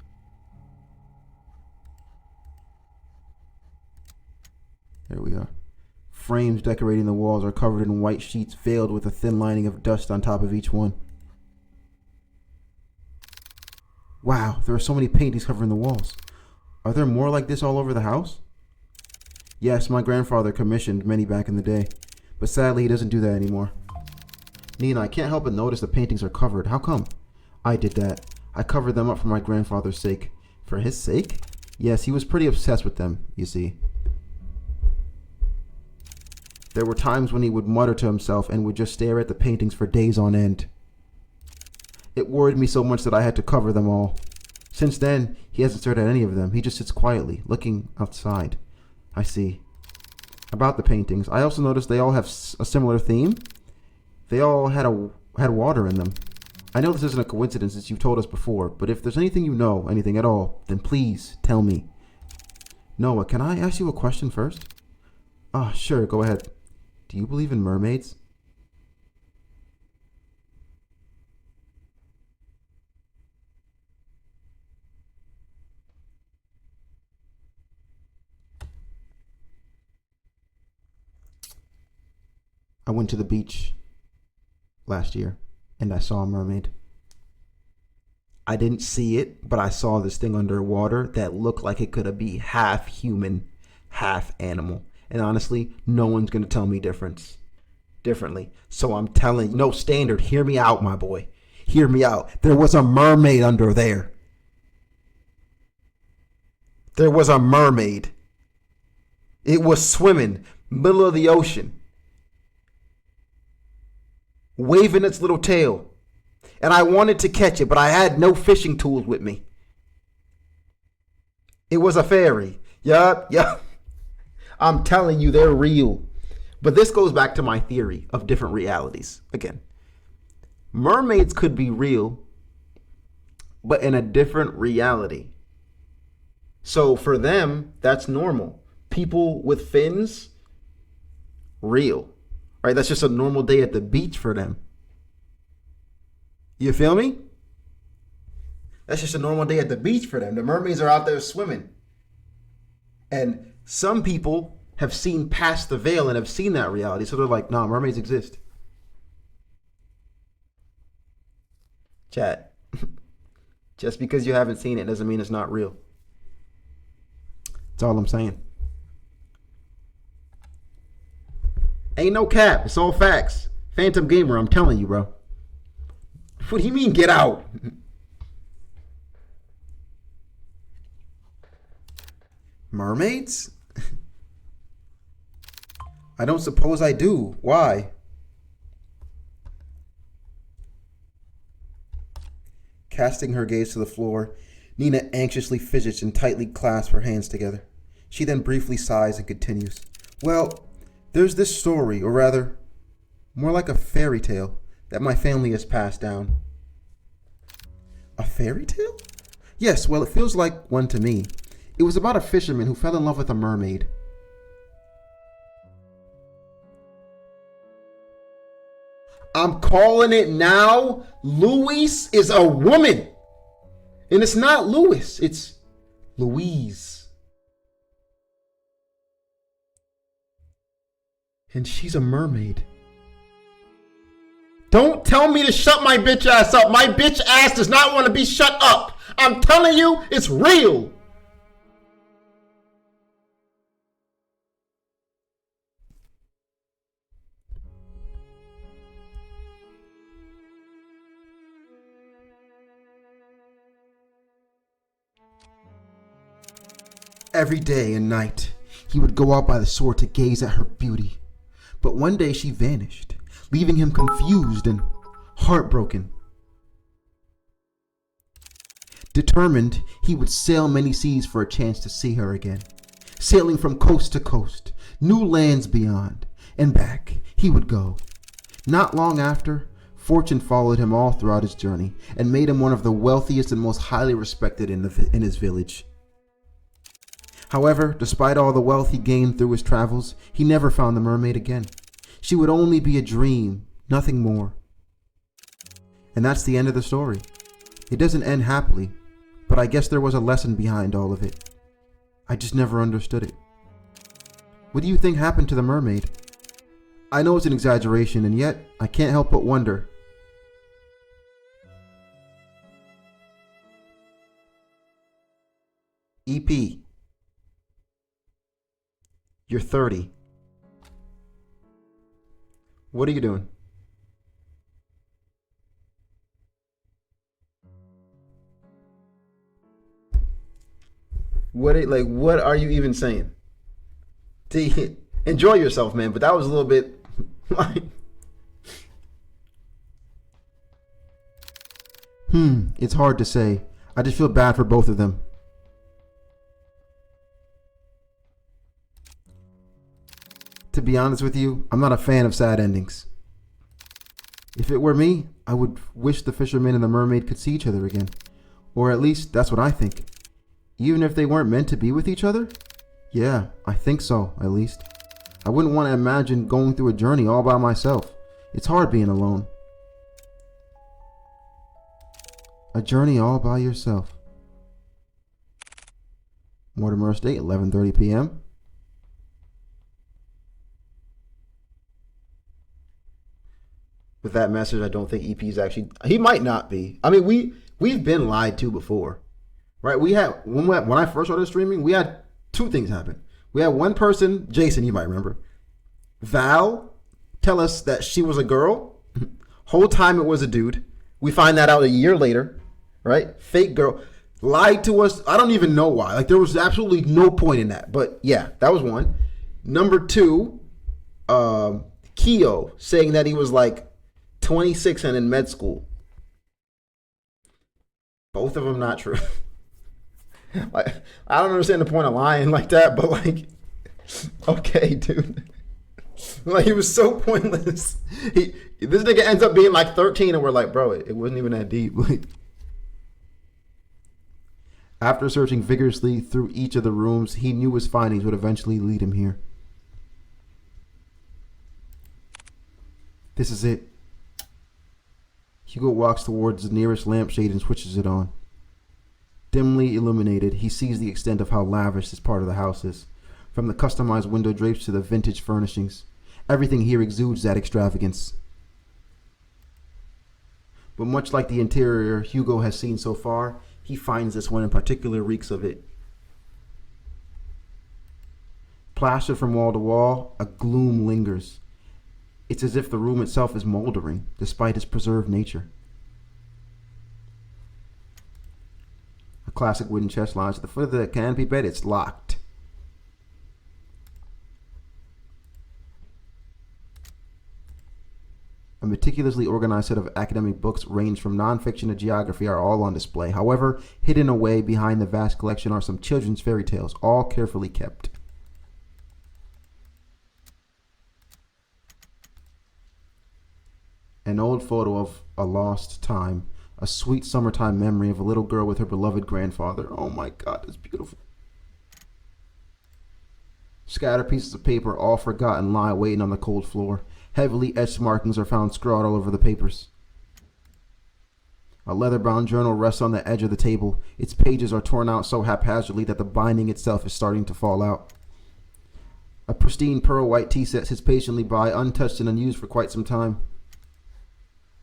There we are. Frames decorating the walls are covered in white sheets veiled with a thin lining of dust on top of each one. Wow, there are so many paintings covering the walls. Are there more like this all over the house? Yes, my grandfather commissioned many back in the day, but sadly he doesn't do that anymore. Nina, I can't help but notice the paintings are covered. How come? I did that. I covered them up for my grandfather's sake. For his sake? Yes, he was pretty obsessed with them, you see. There were times when he would mutter to himself and would just stare at the paintings for days on end. It worried me so much that I had to cover them all. Since then, he hasn't stared at any of them. He just sits quietly, looking outside. I see. About the paintings, I also noticed they all have a similar theme. They all had water in them. I know this isn't a coincidence as you've told us before, but if there's anything you know, anything at all, then please tell me. Noah, can I ask you a question first? Sure, go ahead. Do you believe in mermaids? I went to the beach last year and I saw a mermaid. I didn't see it, but I saw this thing underwater that looked like it could be half human, half animal. And honestly, no one's going to tell me differently. So I'm telling you, no standard. Hear me out, my boy. Hear me out. There was a mermaid under there. There was a mermaid. It was swimming, middle of the ocean, waving its little tail. And I wanted to catch it, but I had no fishing tools with me. It was a fairy. Yup. I'm telling you, they're real. But this goes back to my theory of different realities. Again, mermaids could be real, but in a different reality. So for them, that's normal. People with fins, real. Right? That's just a normal day at the beach for them. You feel me? That's just a normal day at the beach for them. The mermaids are out there swimming. And some people have seen past the veil and have seen that reality. So they're like, nah, mermaids exist. Chat. Just because you haven't seen it doesn't mean it's not real. That's all I'm saying. Ain't no cap. It's all facts. Phantom Gamer, I'm telling you, bro. What do you mean, get out? Mermaids? I don't suppose I do. Why? Casting her gaze to the floor, Nina anxiously fidgets and tightly clasps her hands together. She then briefly sighs and continues. Well, there's this story, or rather, more like a fairy tale, that my family has passed down. A fairy tale? Yes, well, it feels like one to me. It was about a fisherman who fell in love with a mermaid. I'm calling it now. Louise is a woman. And it's not Louis, it's Louise. And she's a mermaid. Don't tell me to shut my bitch ass up. My bitch ass does not want to be shut up. I'm telling you, it's real. Every day and night, he would go out by the shore to gaze at her beauty. But one day she vanished, leaving him confused and heartbroken. Determined, he would sail many seas for a chance to see her again. Sailing from coast to coast, new lands beyond, and back he would go. Not long after, fortune followed him all throughout his journey and made him one of the wealthiest and most highly respected in his village. However, despite all the wealth he gained through his travels, he never found the mermaid again. She would only be a dream, nothing more. And that's the end of the story. It doesn't end happily, but I guess there was a lesson behind all of it. I just never understood it. What do you think happened to the mermaid? I know it's an exaggeration, and yet I can't help but wonder. EP. You're 30. What are you doing? What are you even saying? Enjoy yourself, man. But that was a little bit like, it's hard to say. I just feel bad for both of them. To be honest with you, I'm not a fan of sad endings. If it were me, I would wish the fisherman and the mermaid could see each other again. Or at least, that's what I think. Even if they weren't meant to be with each other? Yeah, I think so, at least. I wouldn't want to imagine going through a journey all by myself. It's hard being alone. A journey all by yourself. Mortimer Estate, 11:30 p.m. With that message, I don't think EP's actually. He might not be. I mean, we've been lied to before, right? We had when I first started streaming, we had two things happen. We had one person, Jason, you might remember, Val, tell us that she was a girl. Whole time it was a dude. We find that out a year later, right? Fake girl lied to us. I don't even know why. Like there was absolutely no point in that. But yeah, that was one. Number two, Keo saying that he was like 26 and in med school. Both of them not true. Like, I don't understand the point of lying like that, but like, okay, dude. Like, he was so pointless. This nigga ends up being like 13, and we're like, bro, it wasn't even that deep. After searching vigorously through each of the rooms, he knew his findings would eventually lead him here. This is it. Hugo walks towards the nearest lampshade and switches it on. Dimly illuminated, he sees the extent of how lavish this part of the house is. From the customized window drapes to the vintage furnishings, everything here exudes that extravagance. But much like the interior Hugo has seen so far, he finds this one in particular reeks of it. Plastered from wall to wall, a gloom lingers. It's as if the room itself is moldering, despite its preserved nature. A classic wooden chest lies at the foot of the canopy bed. It's locked. A meticulously organized set of academic books, ranged from nonfiction to geography, are all on display. However, hidden away behind the vast collection are some children's fairy tales, all carefully kept. An old photo of a lost time, a sweet summertime memory of a little girl with her beloved grandfather. Oh my God, that's beautiful. Scattered pieces of paper, all forgotten, lie waiting on the cold floor. Heavily etched markings are found scrawled all over the papers. A leather-bound journal rests on the edge of the table. Its pages are torn out so haphazardly that the binding itself is starting to fall out. A pristine pearl-white tea set sits patiently by, untouched and unused for quite some time.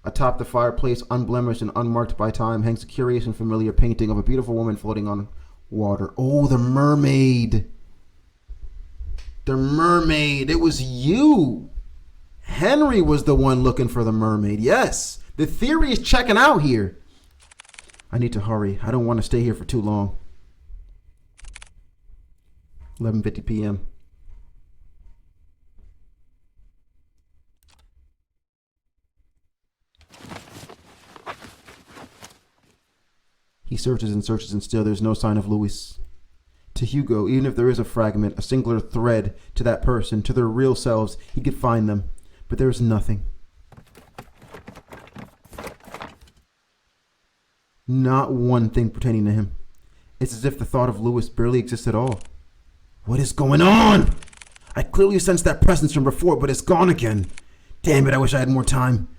Atop the fireplace, unblemished and unmarked by time, hangs a curious and familiar painting of a beautiful woman floating on water. Oh, the mermaid. The mermaid. It was you. Henry was the one looking for the mermaid. Yes. The theory is checking out here. I need to hurry. I don't want to stay here for too long. 11:50 p.m. He searches and searches, and still there's no sign of Louis. To Hugo, even if there is a fragment, a singular thread to that person, to their real selves, he could find them. But there is nothing. Not one thing pertaining to him. It's as if the thought of Louis barely exists at all. What is going on? I clearly sensed that presence from before, but it's gone again. Damn it, I wish I had more time.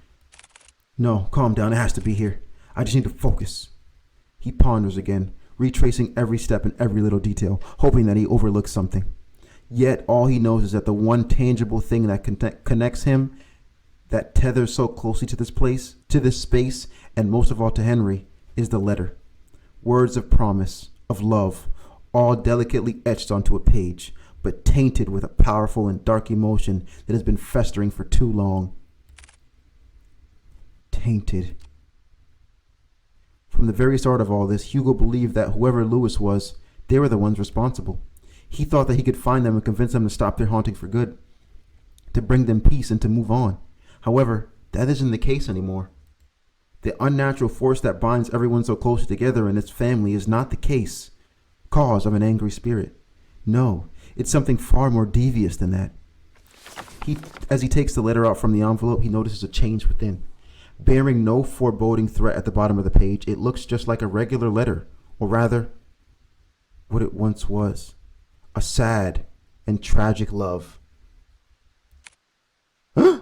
No, calm down, it has to be here. I just need to focus. He ponders again, retracing every step and every little detail, hoping that he overlooks something. Yet all he knows is that the one tangible thing that connects him, that tethers so closely to this place, to this space, and most of all to Henry, is the letter. Words of promise, of love, all delicately etched onto a page, but tainted with a powerful and dark emotion that has been festering for too long. Tainted. From the very start of all this, Hugo believed that whoever Louis was, they were the ones responsible. He thought that he could find them and convince them to stop their haunting for good, to bring them peace and to move on. However, that isn't the case anymore. The unnatural force that binds everyone so closely together in its family is not the cause of an angry spirit. No, it's something far more devious than that. As he takes the letter out from the envelope, he notices a change within. Bearing no foreboding threat at the bottom of the page, it looks just like a regular letter, or rather, what it once was. A sad and tragic love. Huh?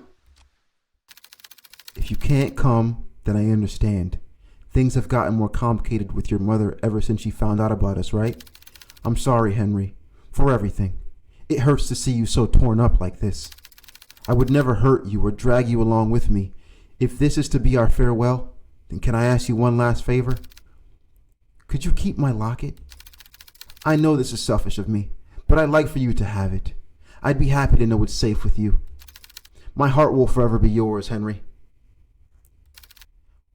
If you can't come, then I understand. Things have gotten more complicated with your mother ever since she found out about us, right? I'm sorry, Henry, for everything. It hurts to see you so torn up like this. I would never hurt you or drag you along with me. If this is to be our farewell, then can I ask you one last favor? Could you keep my locket? I know this is selfish of me, but I'd like for you to have it. I'd be happy to know it's safe with you. My heart will forever be yours, Henry.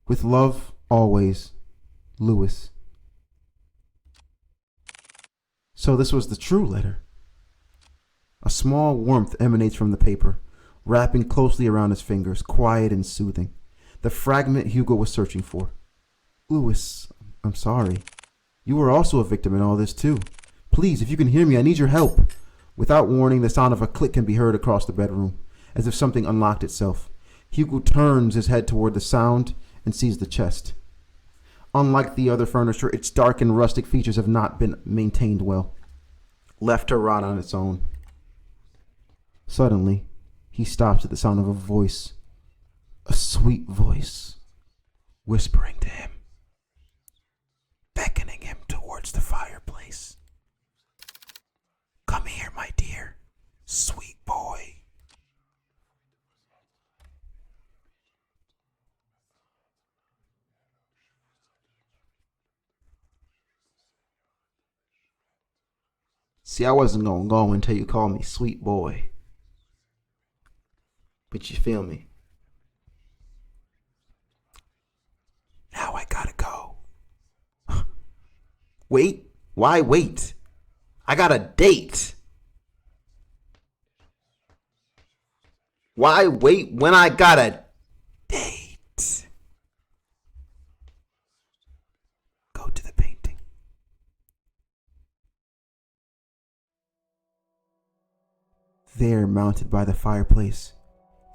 With love, always, Lewis. So this was the true letter. A small warmth emanates from the paper, wrapping closely around his fingers, quiet and soothing. The fragment Hugo was searching for. Lewis, I'm sorry. You were also a victim in all this too. Please, if you can hear me, I need your help. Without warning, the sound of a click can be heard across the bedroom, as if something unlocked itself. Hugo turns his head toward the sound and sees the chest. Unlike the other furniture, its dark and rustic features have not been maintained well, left to rot on its own. Suddenly, he stops at the sound of a voice, a sweet voice, whispering to him, beckoning him towards the fireplace. Come here, my dear, sweet boy. See, I wasn't going to go until you called me sweet boy. But you feel me? Now I gotta go. Wait? Why wait? I got a date. Why wait when I got a date? Go to the painting. There, mounted by the fireplace,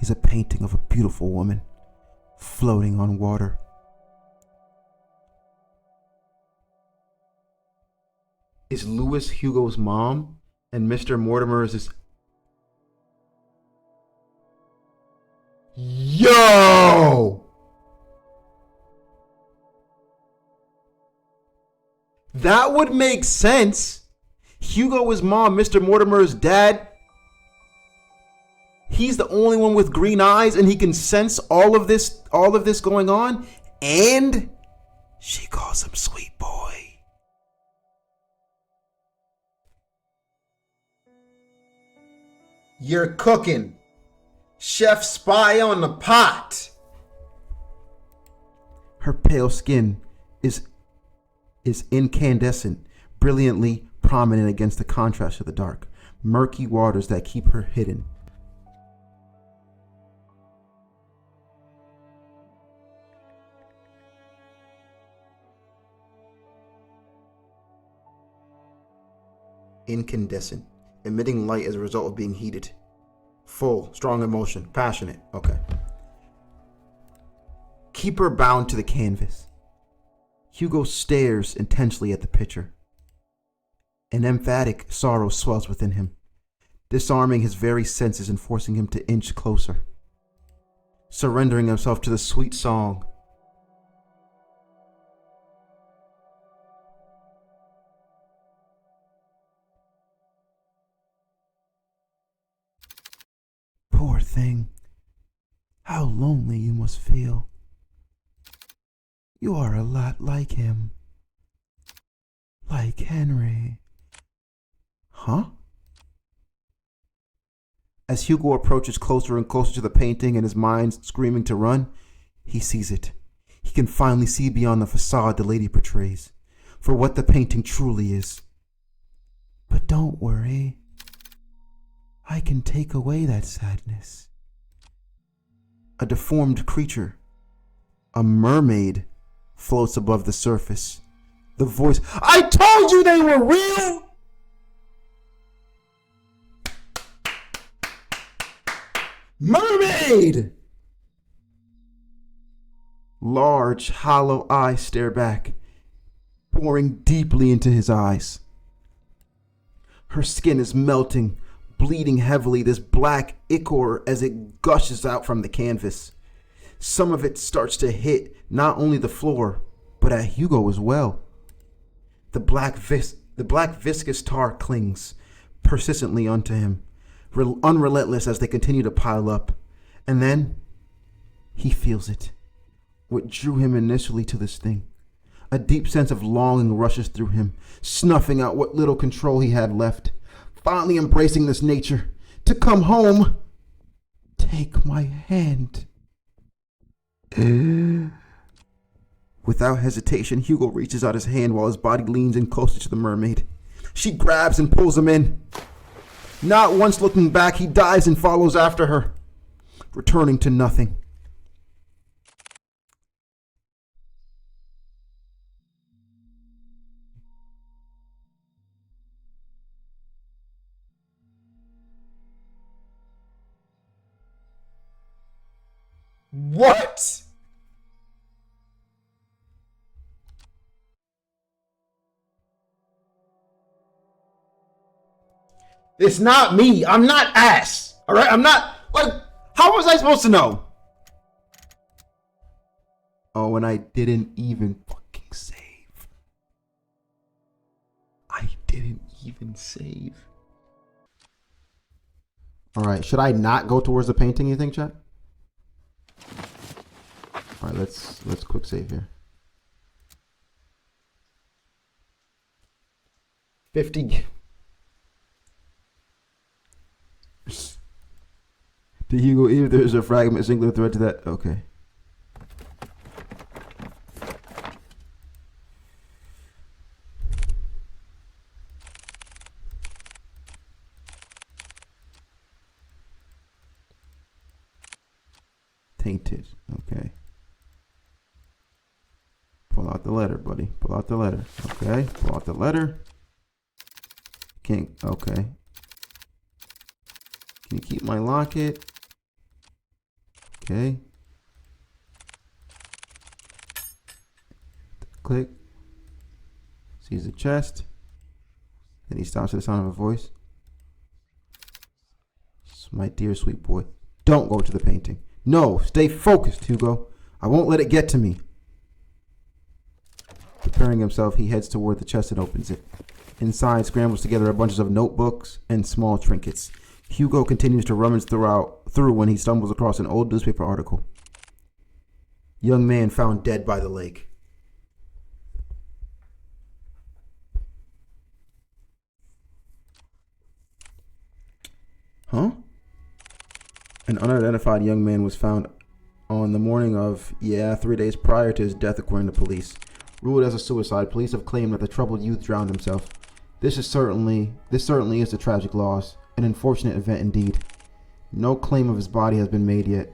is a painting of a beautiful woman floating on water. Is Lewis Hugo's mom and Mr. Mortimer's is... Yo! That would make sense. Hugo is mom, Mr. Mortimer's dad. He's the only one with green eyes and he can sense all of this going on. And she calls him sweet boy. You're cooking. Chef spy on the pot. Her pale skin is incandescent, brilliantly prominent against the contrast of the dark, murky waters that keep her hidden. Incandescent, emitting light as a result of being heated. Full, strong emotion, passionate. Okay. Keep her bound to the canvas. Hugo stares intensely at the picture. An emphatic sorrow swells within him, disarming his very senses and forcing him to inch closer, surrendering himself to the sweet song. Poor thing. How lonely you must feel. You are a lot like him. Like Henry. Huh? As Hugo approaches closer and closer to the painting and his mind screaming to run, he sees it. He can finally see beyond the facade the lady portrays, for what the painting truly is. But don't worry. I can take away that sadness. A deformed creature, a mermaid, floats above the surface. The voice, I told you they were real! Mermaid! Large, hollow eyes stare back, boring deeply into his eyes. Her skin is melting, bleeding heavily, this black ichor as it gushes out from the canvas. Some of it starts to hit not only the floor, but at Hugo as well. The black viscous tar clings persistently onto him, unrelentless as they continue to pile up. And then he feels it. What drew him initially to this thing. A deep sense of longing rushes through him, snuffing out what little control he had left. Finally embracing this nature. To come home. Take my hand. Without hesitation, Hugo reaches out his hand while his body leans in closer to the mermaid. She grabs and pulls him in. Not once looking back, he dives and follows after her, returning to nothing. What? It's not me. I'm not ass. All right? I'm not. Like, how was I supposed to know? Oh, and I didn't even fucking save. I didn't even save. All right. Should I not go towards the painting, you think, chat? All right. Let's quick save here. 50. Did Hugo, even if there's a fragment, singular thread to that? Okay. Tainted. Okay. Pull out the letter, buddy. Pull out the letter. Okay. Pull out the letter. Can't. Okay. Can you keep my locket? Okay. Click. Sees the chest. Then he stops at the sound of a voice. My dear sweet boy, don't go to the painting. No, stay focused, Hugo. I won't let it get to me. Preparing himself, he heads toward the chest and opens it. Inside, scrambles together a bunch of notebooks and small trinkets. Hugo continues to rummage through when he stumbles across an old newspaper article. Young man found dead by the lake. Huh? An unidentified young man was found on the morning of, 3 days prior to his death, according to police. Ruled as a suicide, police have claimed that the troubled youth drowned himself. This certainly is a tragic loss, an unfortunate event indeed. No claim of his body has been made yet.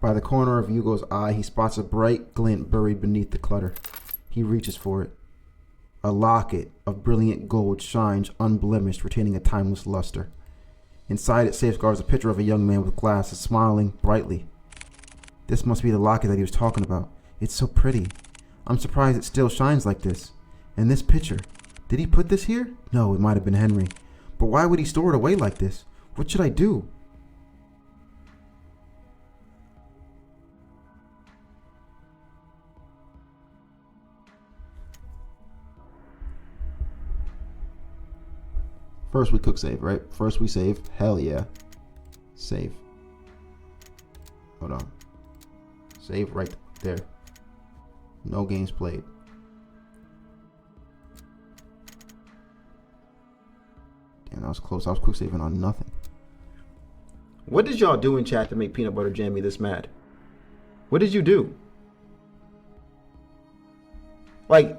By the corner of Hugo's eye, he spots a bright glint buried beneath the clutter. He reaches for it. A locket of brilliant gold shines unblemished, retaining a timeless luster. Inside it safeguards a picture of a young man with glasses, smiling brightly. This must be the locket that he was talking about. It's so pretty. I'm surprised it still shines like this. And this picture, did he put this here? No, it might have been Henry. But why would he store it away like this? What should I do? First we quick save, right? First we save. Hell yeah. Save. Hold on. Save right there. No games played. Damn, that was close. I was quick saving on nothing. What did y'all do in chat to make Peanut Butter Jammy this mad? What did you do? Like,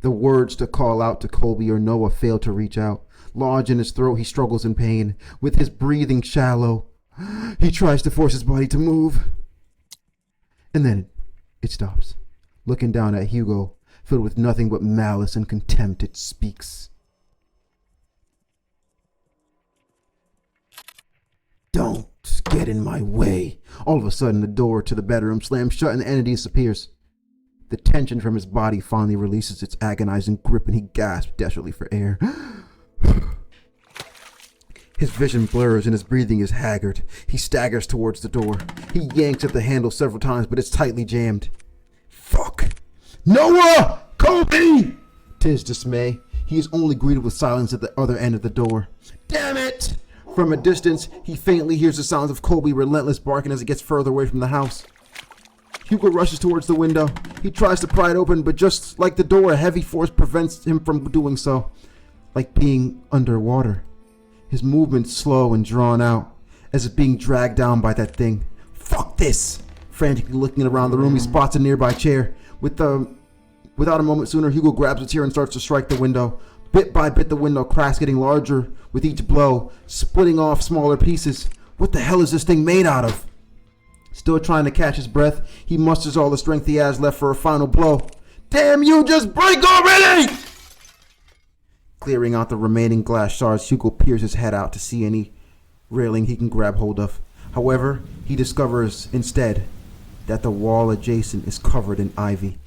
The words to call out to Colby or Noah fail to reach out. Lodged in his throat, he struggles in pain, with his breathing shallow. He tries to force his body to move. And then it stops. Looking down at Hugo, filled with nothing but malice and contempt, it speaks. Don't get in my way. All of a sudden, the door to the bedroom slams shut and the entity disappears. The tension from his body finally releases its agonizing grip and he gasps desperately for air. His vision blurs and his breathing is haggard. He staggers towards the door. He yanks at the handle several times, but it's tightly jammed. Fuck! Noah! Colby! To his dismay, he is only greeted with silence at the other end of the door. Damn it! From a distance, he faintly hears the sounds of Colby relentless barking as he gets further away from the house. Hugo rushes towards the window. He tries to pry it open, but just like the door, a heavy force prevents him from doing so. Like being underwater. His movements slow and drawn out, as if being dragged down by that thing. Fuck this! Frantically looking around the room, he spots a nearby chair. Without a moment sooner, Hugo grabs a chair and starts to strike the window. Bit by bit, the window cracks, getting larger with each blow, splitting off smaller pieces. What the hell is this thing made out of? Still trying to catch his breath, he musters all the strength he has left for a final blow. Damn you, just break already! Clearing out the remaining glass shards, Hugo peers his head out to see any railing he can grab hold of. However, he discovers instead that the wall adjacent is covered in ivy.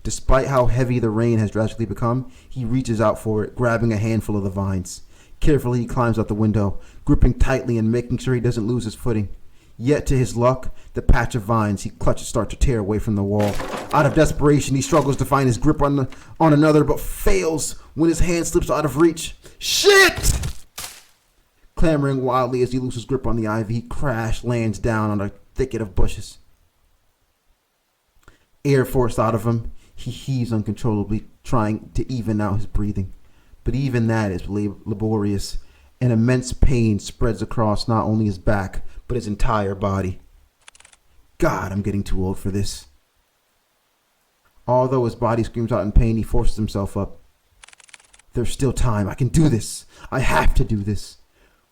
Despite how heavy the rain has drastically become, he reaches out for it, grabbing a handful of the vines. Carefully, he climbs out the window, gripping tightly and making sure he doesn't lose his footing. Yet, to his luck, the patch of vines he clutches start to tear away from the wall. Out of desperation, he struggles to find his grip on another, but fails when his hand slips out of reach. Shit! Clamoring wildly as he loses grip on the ivy, he lands down on a thicket of bushes. Air forced out of him, he heaves uncontrollably, trying to even out his breathing. But even that is laborious. An immense pain spreads across not only his back, but his entire body. God, I'm getting too old for this. Although his body screams out in pain, he forces himself up. There's still time. I can do this. I have to do this.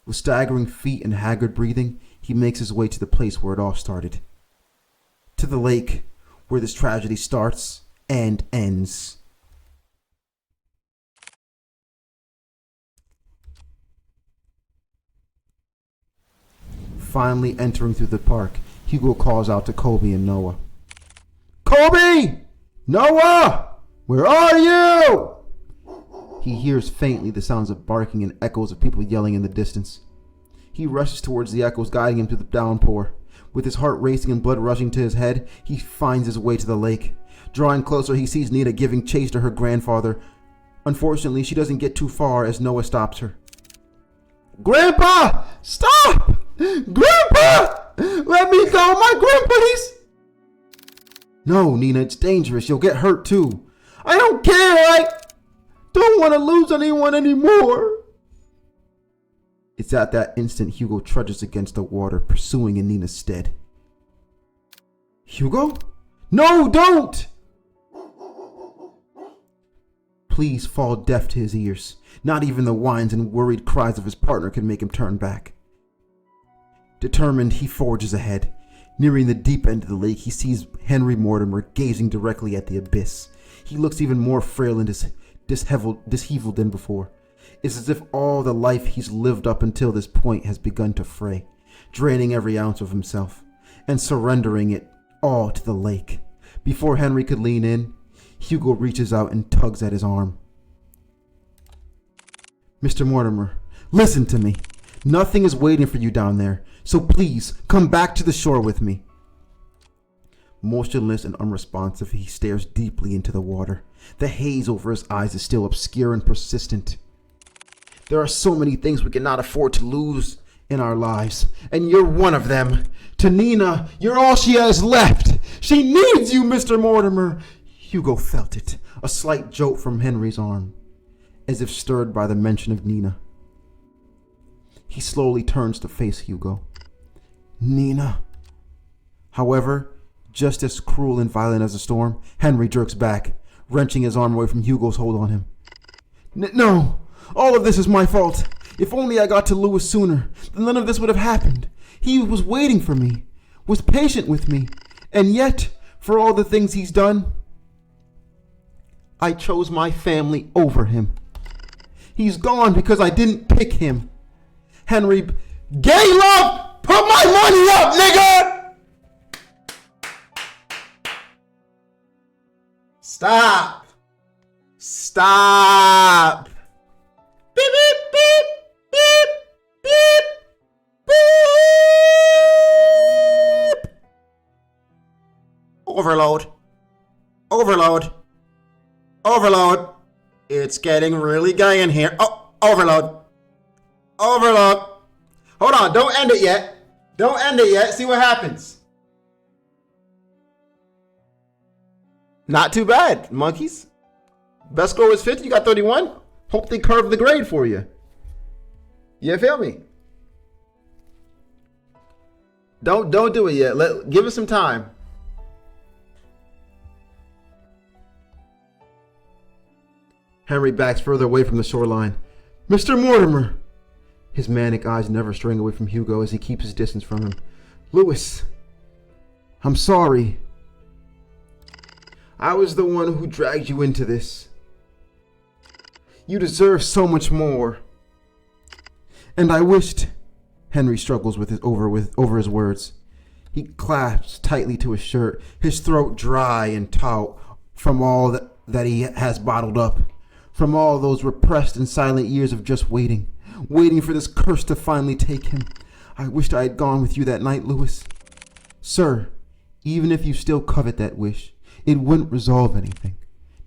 With staggering feet and haggard breathing, he makes his way to the place where it all started. To the lake, where this tragedy starts and ends. Finally entering through the park, Hugo calls out to Colby and Noah. Colby! Noah! Where are you? He hears faintly the sounds of barking and echoes of people yelling in the distance. He rushes towards the echoes, guiding him through the downpour. With his heart racing and blood rushing to his head, he finds his way to the lake. Drawing closer, he sees Nina giving chase to her grandfather. Unfortunately, she doesn't get too far as Noah stops her. Grandpa! Stop! Grandpa! Let me go, my grandpa's! No, Nina, it's dangerous. You'll get hurt too. I don't care. I don't want to lose anyone anymore. It's at that instant Hugo trudges against the water, pursuing in Nina's stead. Hugo? No, don't! Pleas fall deaf to his ears. Not even the whines and worried cries of his partner can make him turn back. Determined, he forges ahead. Nearing the deep end of the lake, he sees Henry Mortimer gazing directly at the abyss. He looks even more frail and disheveled than before. It's as if all the life he's lived up until this point has begun to fray, draining every ounce of himself and surrendering it all to the lake. Before Henry could lean in, Hugo reaches out and tugs at his arm. Mr. Mortimer, listen to me. Nothing is waiting for you down there, so please come back to the shore with me. Motionless and unresponsive, he stares deeply into the water. The haze over his eyes is still obscure and persistent. There are so many things we cannot afford to lose in our lives, and you're one of them. To Nina, you're all she has left. She needs you, Mr. Mortimer. Hugo felt it, a slight jolt from Henry's arm, as if stirred by the mention of Nina. He slowly turns to face Hugo. Nina. However, just as cruel and violent as a storm, Henry jerks back. wrenching his arm away from Hugo's hold on him. No! All of this is my fault. If only I got to Lewis sooner, then none of this would have happened. He was waiting for me, was patient with me, and yet, for all the things he's done, I chose my family over him. He's gone because I didn't pick him. Henry, gay love, put my money up, nigga! Stop. Stop. Beep, beep, beep, beep, beep, beep. Overload. Overload. Overload. It's getting really gay in here. Oh, overload. Overload. Hold on, don't end it yet. Don't end it yet. See what happens. Not too bad, monkeys. Best score was 50, you got 31. Hope they curved the grade for you. You feel me? Don't do it yet. Give us some time. Henry backs further away from the shoreline. Mr. Mortimer! His manic eyes never straying away from Hugo as he keeps his distance from him. Lewis, I'm sorry. I was the one who dragged you into this. You deserve so much more. And I wished... Henry struggles over his words. He clasps tightly to his shirt, his throat dry and taut from all that he has bottled up. From all those repressed and silent years of just waiting for this curse to finally take him. I wished I had gone with you that night, Lewis. Sir, even if you still covet that wish, it wouldn't resolve anything.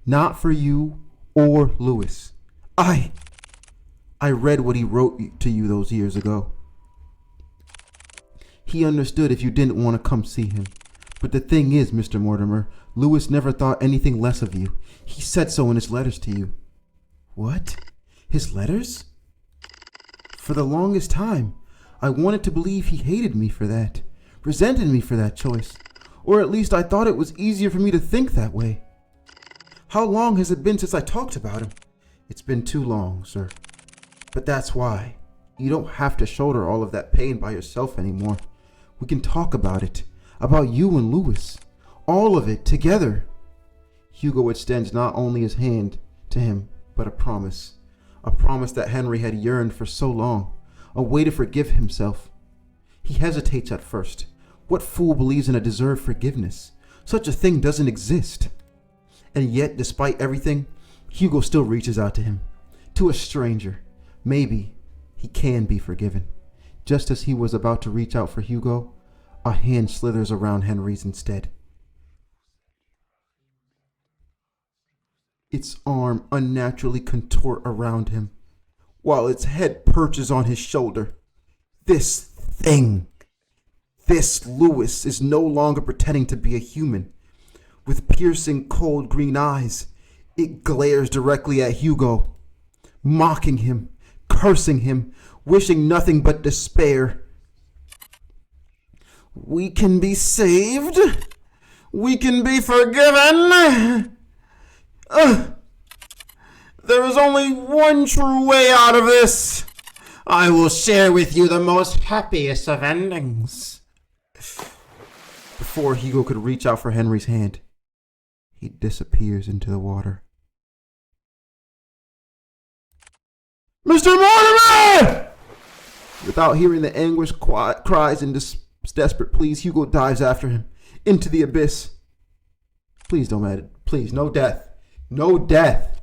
Not for you or Lewis. I read what he wrote to you those years ago. He understood if you didn't want to come see him. But the thing is, Mr. Mortimer, Lewis never thought anything less of you. He said so in his letters to you. What? His letters? For the longest time, I wanted to believe he hated me for that, resented me for that choice, or at least I thought it was easier for me to think that way. How long has it been since I talked about him? It's been too long, sir. But that's why. You don't have to shoulder all of that pain by yourself anymore. We can talk about it, about you and Lewis, all of it together. Hugo extends not only his hand to him, but a promise that Henry had yearned for so long, a way to forgive himself. He hesitates at first. What fool believes in a deserved forgiveness? Such a thing doesn't exist. And yet, despite everything, Hugo still reaches out to him, to a stranger. Maybe he can be forgiven. Just as he was about to reach out for Hugo, a hand slithers around Henry's instead. Its arm unnaturally contort around him, while its head perches on his shoulder. This thing, this Lewis, is no longer pretending to be a human. With piercing, cold green eyes, it glares directly at Hugo, mocking him, cursing him, wishing nothing but despair. We can be saved. We can be forgiven. There is only one true way out of this. I will share with you the most happiest of endings. Before Hugo could reach out for Henry's hand, he disappears into the water. Mr. Mortimer! Without hearing the anguished cries and desperate pleas, Hugo dives after him into the abyss. Please don't matter. Please, no death. No death.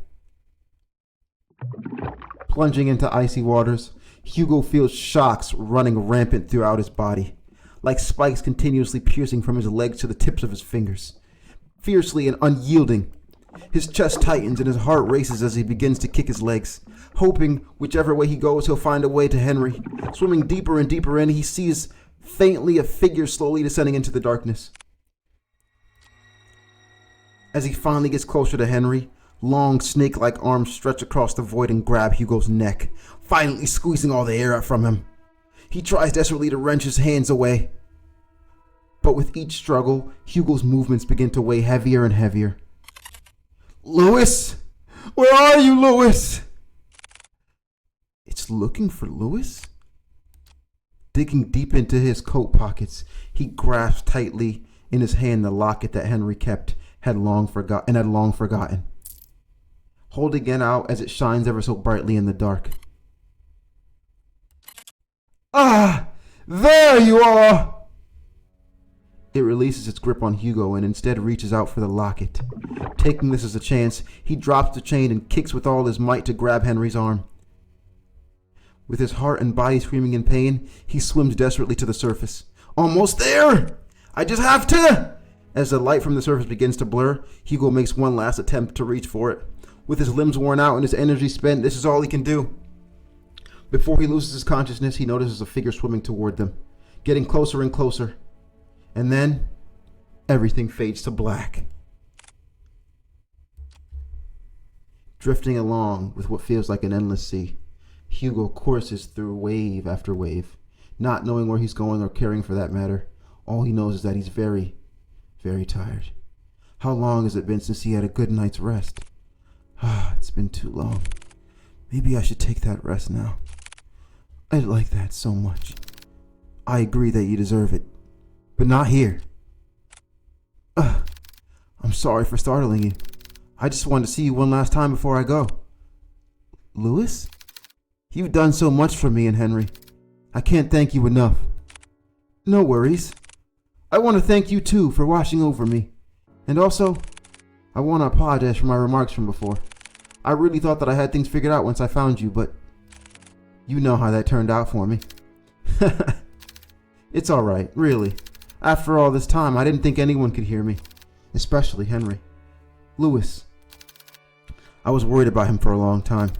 Plunging into icy waters, Hugo feels shocks running rampant throughout his body, like spikes continuously piercing from his legs to the tips of his fingers. Fiercely and unyielding, his chest tightens and his heart races as he begins to kick his legs, hoping whichever way he goes he'll find a way to Henry. Swimming deeper and deeper in, he sees faintly a figure slowly descending into the darkness. As he finally gets closer to Henry, long snake-like arms stretch across the void and grab Hugo's neck, violently squeezing all the air out from him. He tries desperately to wrench his hands away, but with each struggle, Hugo's movements begin to weigh heavier and heavier. Louis? Where are you, Louis? It's looking for Louis? Digging deep into his coat pockets, he grasped tightly in his hand the locket that Henry kept had long forgotten, holding it out as it shines ever so brightly in the dark. Ah! There you are! It releases its grip on Hugo and instead reaches out for the locket. Taking this as a chance, he drops the chain and kicks with all his might to grab Henry's arm. With his heart and body screaming in pain, he swims desperately to the surface. Almost there! I just have to! As the light from the surface begins to blur, Hugo makes one last attempt to reach for it. With his limbs worn out and his energy spent, this is all he can do. Before he loses his consciousness, he notices a figure swimming toward them, getting closer and closer. And then, everything fades to black. Drifting along with what feels like an endless sea, Hugo courses through wave after wave, not knowing where he's going or caring for that matter. All he knows is that he's very, very tired. How long has it been since he had a good night's rest? It's been too long. Maybe I should take that rest now. I'd like that so much. I agree that you deserve it, but not here. I'm sorry for startling you. I just wanted to see you one last time before I go. Louis? You've done so much for me and Henry. I can't thank you enough. No worries. I want to thank you too for watching over me. And also, I want to apologize for my remarks from before. I really thought that I had things figured out once I found you, but you know how that turned out for me. It's alright, really. After all this time, I didn't think anyone could hear me. Especially Henry. Louis. I was worried about him for a long time.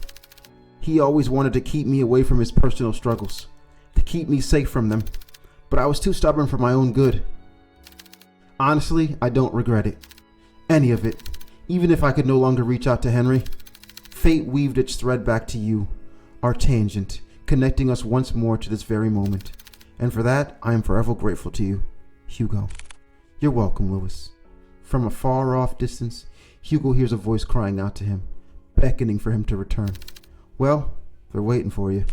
He always wanted to keep me away from his personal struggles, to keep me safe from them, but I was too stubborn for my own good. Honestly, I don't regret it. Any of it. Even if I could no longer reach out to Henry, fate weaved its thread back to you, our tangent, connecting us once more to this very moment. And for that, I am forever grateful to you, Hugo. You're welcome, Louis. From a far-off distance, Hugo hears a voice crying out to him, beckoning for him to return. Well, they're waiting for you.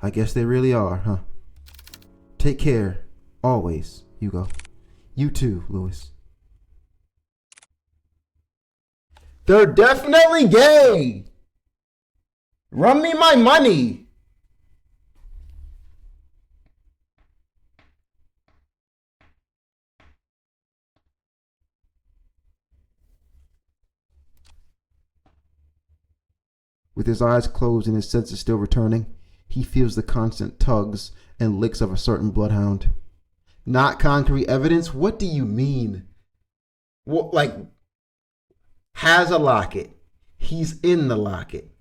I guess they really are, huh? Take care, always, Hugo. You too, Louis. They're definitely gay! Run me my money! With his eyes closed and his senses still returning, he feels the constant tugs and licks of a certain bloodhound. Not concrete evidence? What do you mean? What, like, has a locket. He's in the locket.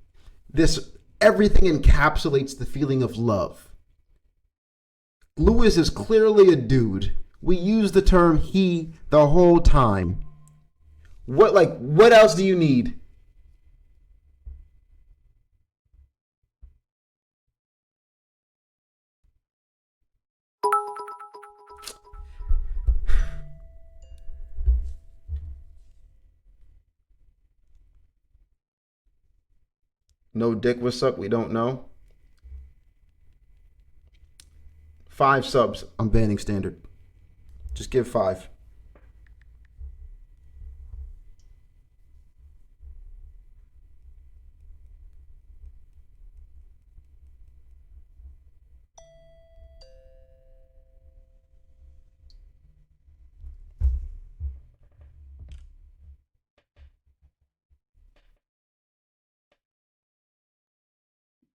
Everything encapsulates the feeling of love. Louis is clearly a dude. We use the term he the whole time. What else do you need? No dick was sucked, we don't know. 5 subs, I'm banning standard. Just give 5.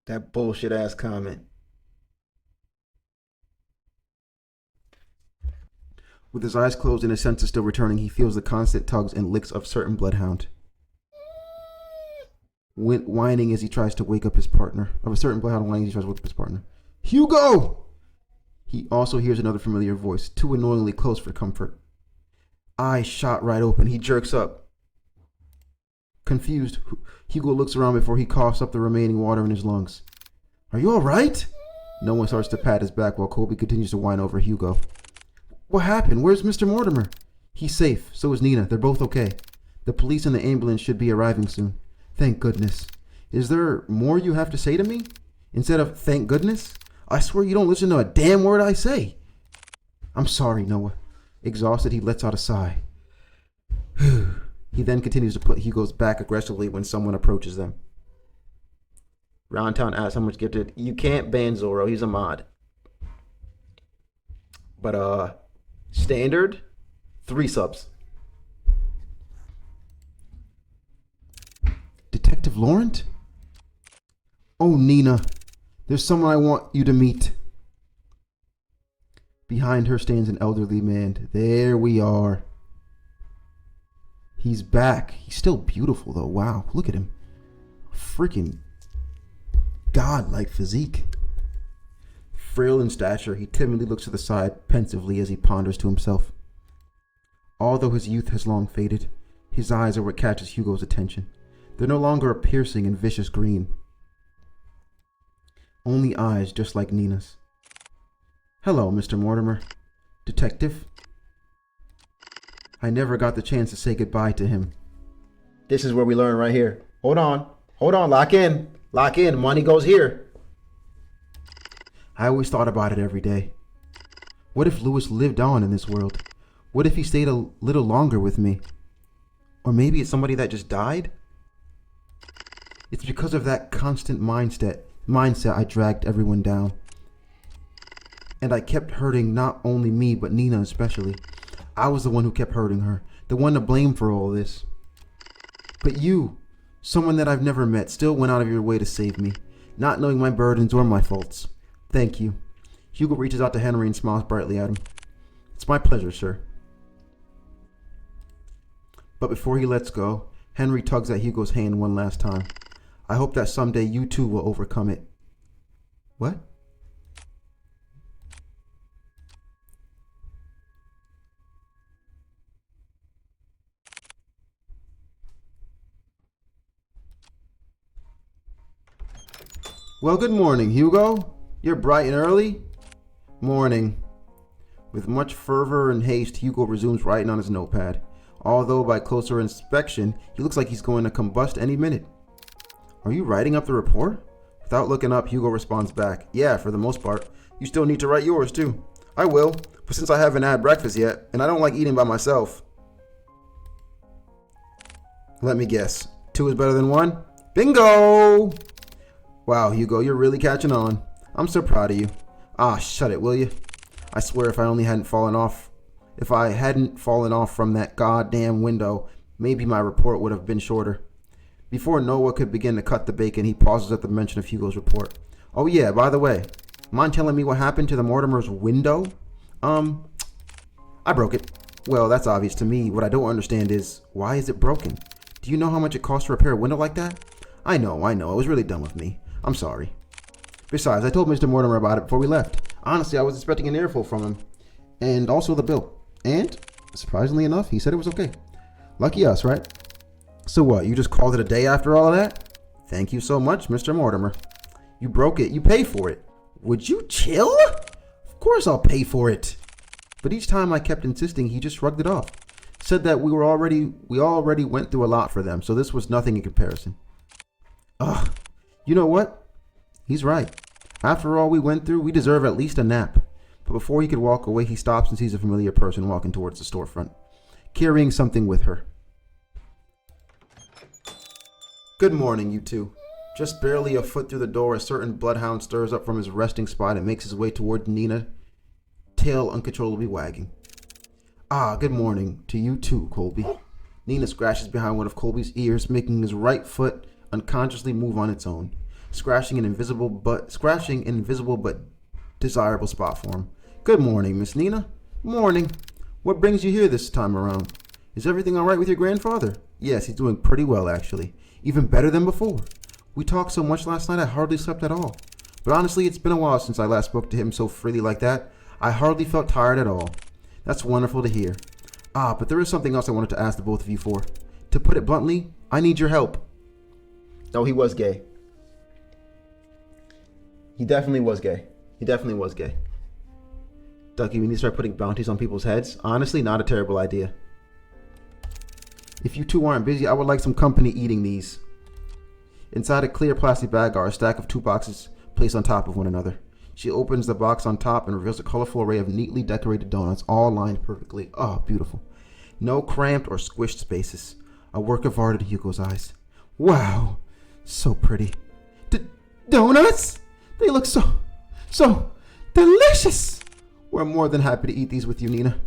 That bullshit ass comment. With his eyes closed and his senses still returning, he feels the constant tugs and licks of certain bloodhound. Whining as he tries to wake up his partner. Of a certain bloodhound whining as he tries to wake up his partner. Hugo! He also hears another familiar voice, too annoyingly close for comfort. Eyes shot right open. He jerks up. Confused, Hugo looks around before he coughs up the remaining water in his lungs. Are you alright? No one starts to pat his back while Colby continues to whine over Hugo. What happened? Where's Mr. Mortimer? He's safe. So is Nina. They're both okay. The police and the ambulance should be arriving soon. Thank goodness. Is there more you have to say to me? Instead of thank goodness? I swear you don't listen to a damn word I say. I'm sorry, Noah. Exhausted, he lets out a sigh. He then continues to put Hugo's back aggressively when someone approaches them. Roundtown asks how much gifted. You can't ban Zorro, he's a mod. But standard, 3 subs. Detective Laurent? Oh, Nina, there's someone I want you to meet. Behind her stands an elderly man. There we are. He's back. He's still beautiful, though. Wow, look at him. Freaking godlike physique. Frail in stature, he timidly looks to the side pensively as he ponders to himself. Although his youth has long faded, his eyes are what catches Hugo's attention. They're no longer a piercing and vicious green. Only eyes just like Nina's. Hello, Mr. Mortimer. Detective. I never got the chance to say goodbye to him. This is where we learn right here. Hold on. Lock in. Money goes here. I always thought about it every day. What if Louis lived on in this world? What if he stayed a little longer with me? Or maybe it's somebody that just died? It's because of that constant mindset I dragged everyone down. And I kept hurting not only me, but Nina especially. I was the one who kept hurting her, the one to blame for all this. But you, someone that I've never met, still went out of your way to save me, not knowing my burdens or my faults. Thank you. Hugo reaches out to Henry and smiles brightly at him. It's my pleasure, sir. But before he lets go, Henry tugs at Hugo's hand one last time. I hope that someday you too will overcome it. What? Well, good morning, Hugo. You're bright and early? Morning. With much fervor and haste, Hugo resumes writing on his notepad. Although by closer inspection, he looks like he's going to combust any minute. Are you writing up the report? Without looking up, Hugo responds back. Yeah, for the most part. You still need to write yours, too. I will, but since I haven't had breakfast yet, and I don't like eating by myself. Let me guess. 2 is better than 1? Bingo! Wow, Hugo, you're really catching on. I'm so proud of you. Ah, shut it, will you? I swear if I hadn't fallen off from that goddamn window, maybe my report would have been shorter. Before Noah could begin to cut the bacon, he pauses at the mention of Hugo's report. Oh yeah, by the way, mind telling me what happened to the Mortimer's window? I broke it. Well, that's obvious to me. What I don't understand is, why is it broken? Do you know how much it costs to repair a window like that? I know. It was really dumb of me. I'm sorry. Besides, I told Mr. Mortimer about it before we left. Honestly, I was expecting an earful from him. And also the bill. And, surprisingly enough, he said it was okay. Lucky us, right? So what, you just called it a day after all of that? Thank you so much, Mr. Mortimer. You broke it, you pay for it. Would you chill? Of course I'll pay for it. But each time I kept insisting, he just shrugged it off. Said that we already went through a lot for them, so this was nothing in comparison. Ugh. You know what? He's right. After all we went through, we deserve at least a nap. But before he could walk away, he stops and sees a familiar person walking towards the storefront, carrying something with her. Good morning, you two. Just barely a foot through the door, a certain bloodhound stirs up from his resting spot and makes his way toward Nina, tail uncontrollably wagging. Ah, good morning to you too, Colby. Nina scratches behind one of Colby's ears, making his right foot unconsciously move on its own, scratching an invisible but desirable spot for him. Good morning, Miss Nina. Morning. What brings you here this time around? Is everything all right with your grandfather? Yes, he's doing pretty well, actually. Even better than before. We talked so much last night I hardly slept at all. But honestly, it's been a while since I last spoke to him so freely like that. I hardly felt tired at all. That's wonderful to hear. Ah, but there is something else I wanted to ask the both of you for. To put it bluntly, I need your help. Oh, he was gay. He definitely was gay. Ducky, we need to start putting bounties on people's heads. Honestly, not a terrible idea. If you two aren't busy, I would like some company eating these. Inside a clear plastic bag are a stack of 2 boxes placed on top of one another. She opens the box on top and reveals a colorful array of neatly decorated donuts, all lined perfectly. Oh, beautiful. No cramped or squished spaces. A work of art in Hugo's eyes. Wow, so pretty. Donuts? They look so delicious. We're more than happy to eat these with you, Nina.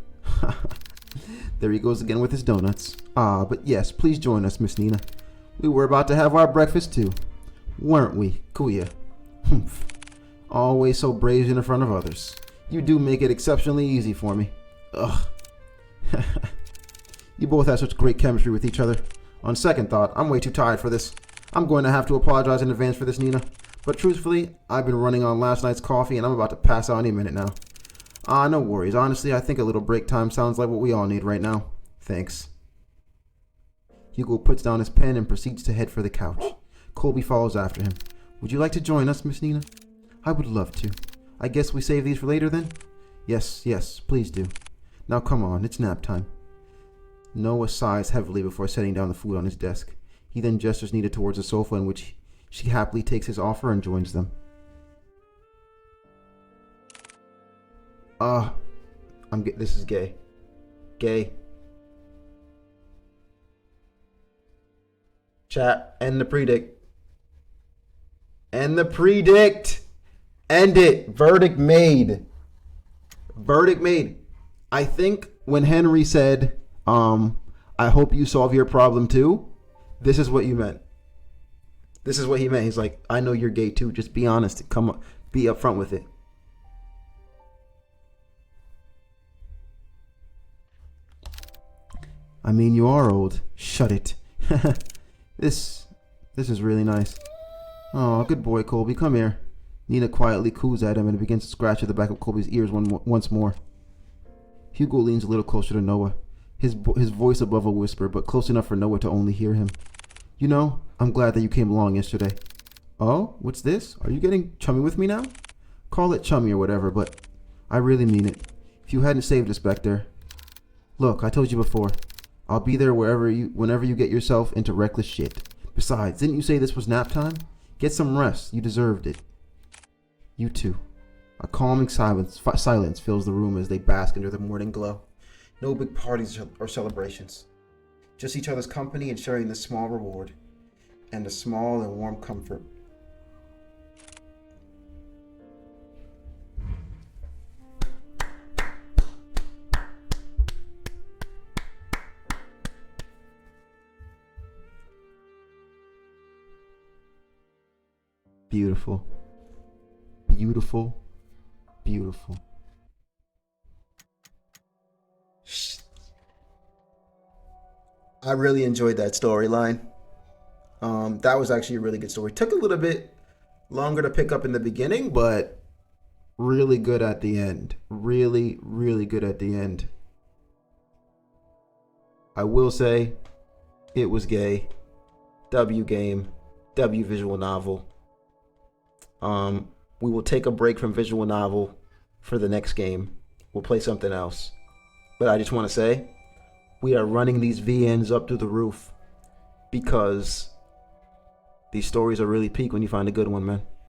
There he goes again with his donuts. But yes, please join us, Miss Nina. We were about to have our breakfast too. Weren't we, Kuya? Humph. Always so brazen in front of others. You do make it exceptionally easy for me. Ugh. You both have such great chemistry with each other. On second thought, I'm way too tired for this. I'm going to have to apologize in advance for this, Nina. But truthfully, I've been running on last night's coffee and I'm about to pass out any minute now. No worries. Honestly, I think a little break time sounds like what we all need right now. Thanks. Hugo puts down his pen and proceeds to head for the couch. Colby follows after him. Would you like to join us, Miss Nina? I would love to. I guess we save these for later then? Yes, please do. Now come on, it's nap time. Noah sighs heavily before setting down the food on his desk. He then gestures Nina towards a sofa in which she happily takes his offer and joins them. This is gay. Gay. Chat, end the predict. End the predict. End it. Verdict made. Verdict made. I think when Henry said, I hope you solve your problem too, this is what you meant. This is what he meant. He's like, I know you're gay too. Just be honest. Come on. Be upfront with it. I mean, you are old. Shut it. This is really nice. Oh, good boy, Colby. Come here. Nina quietly coos at him and begins to scratch at the back of Colby's ears once more. Hugo leans a little closer to Noah, his voice above a whisper, but close enough for Noah to only hear him. You know, I'm glad that you came along yesterday. Oh, what's this? Are you getting chummy with me now? Call it chummy or whatever, but I really mean it. If you hadn't saved us back there. Look, I told you before. I'll be there whenever you get yourself into reckless shit. Besides, didn't you say this was nap time? Get some rest. You deserved it. You too. A calming silence fills the room as they bask under the morning glow. No big parties or celebrations. Just each other's company and sharing this small reward. And a small and warm comfort. Beautiful. Beautiful. Beautiful. I really enjoyed that storyline. That was actually a really good story. Took a little bit longer to pick up in the beginning, but really good at the end. Really, really good at the end. I will say it was gay. W game. W visual novel. We will take a break from visual novel for the next game. We'll play something else. But I just want to say, we are running these VNs up to the roof because these stories are really peak when you find a good one, man.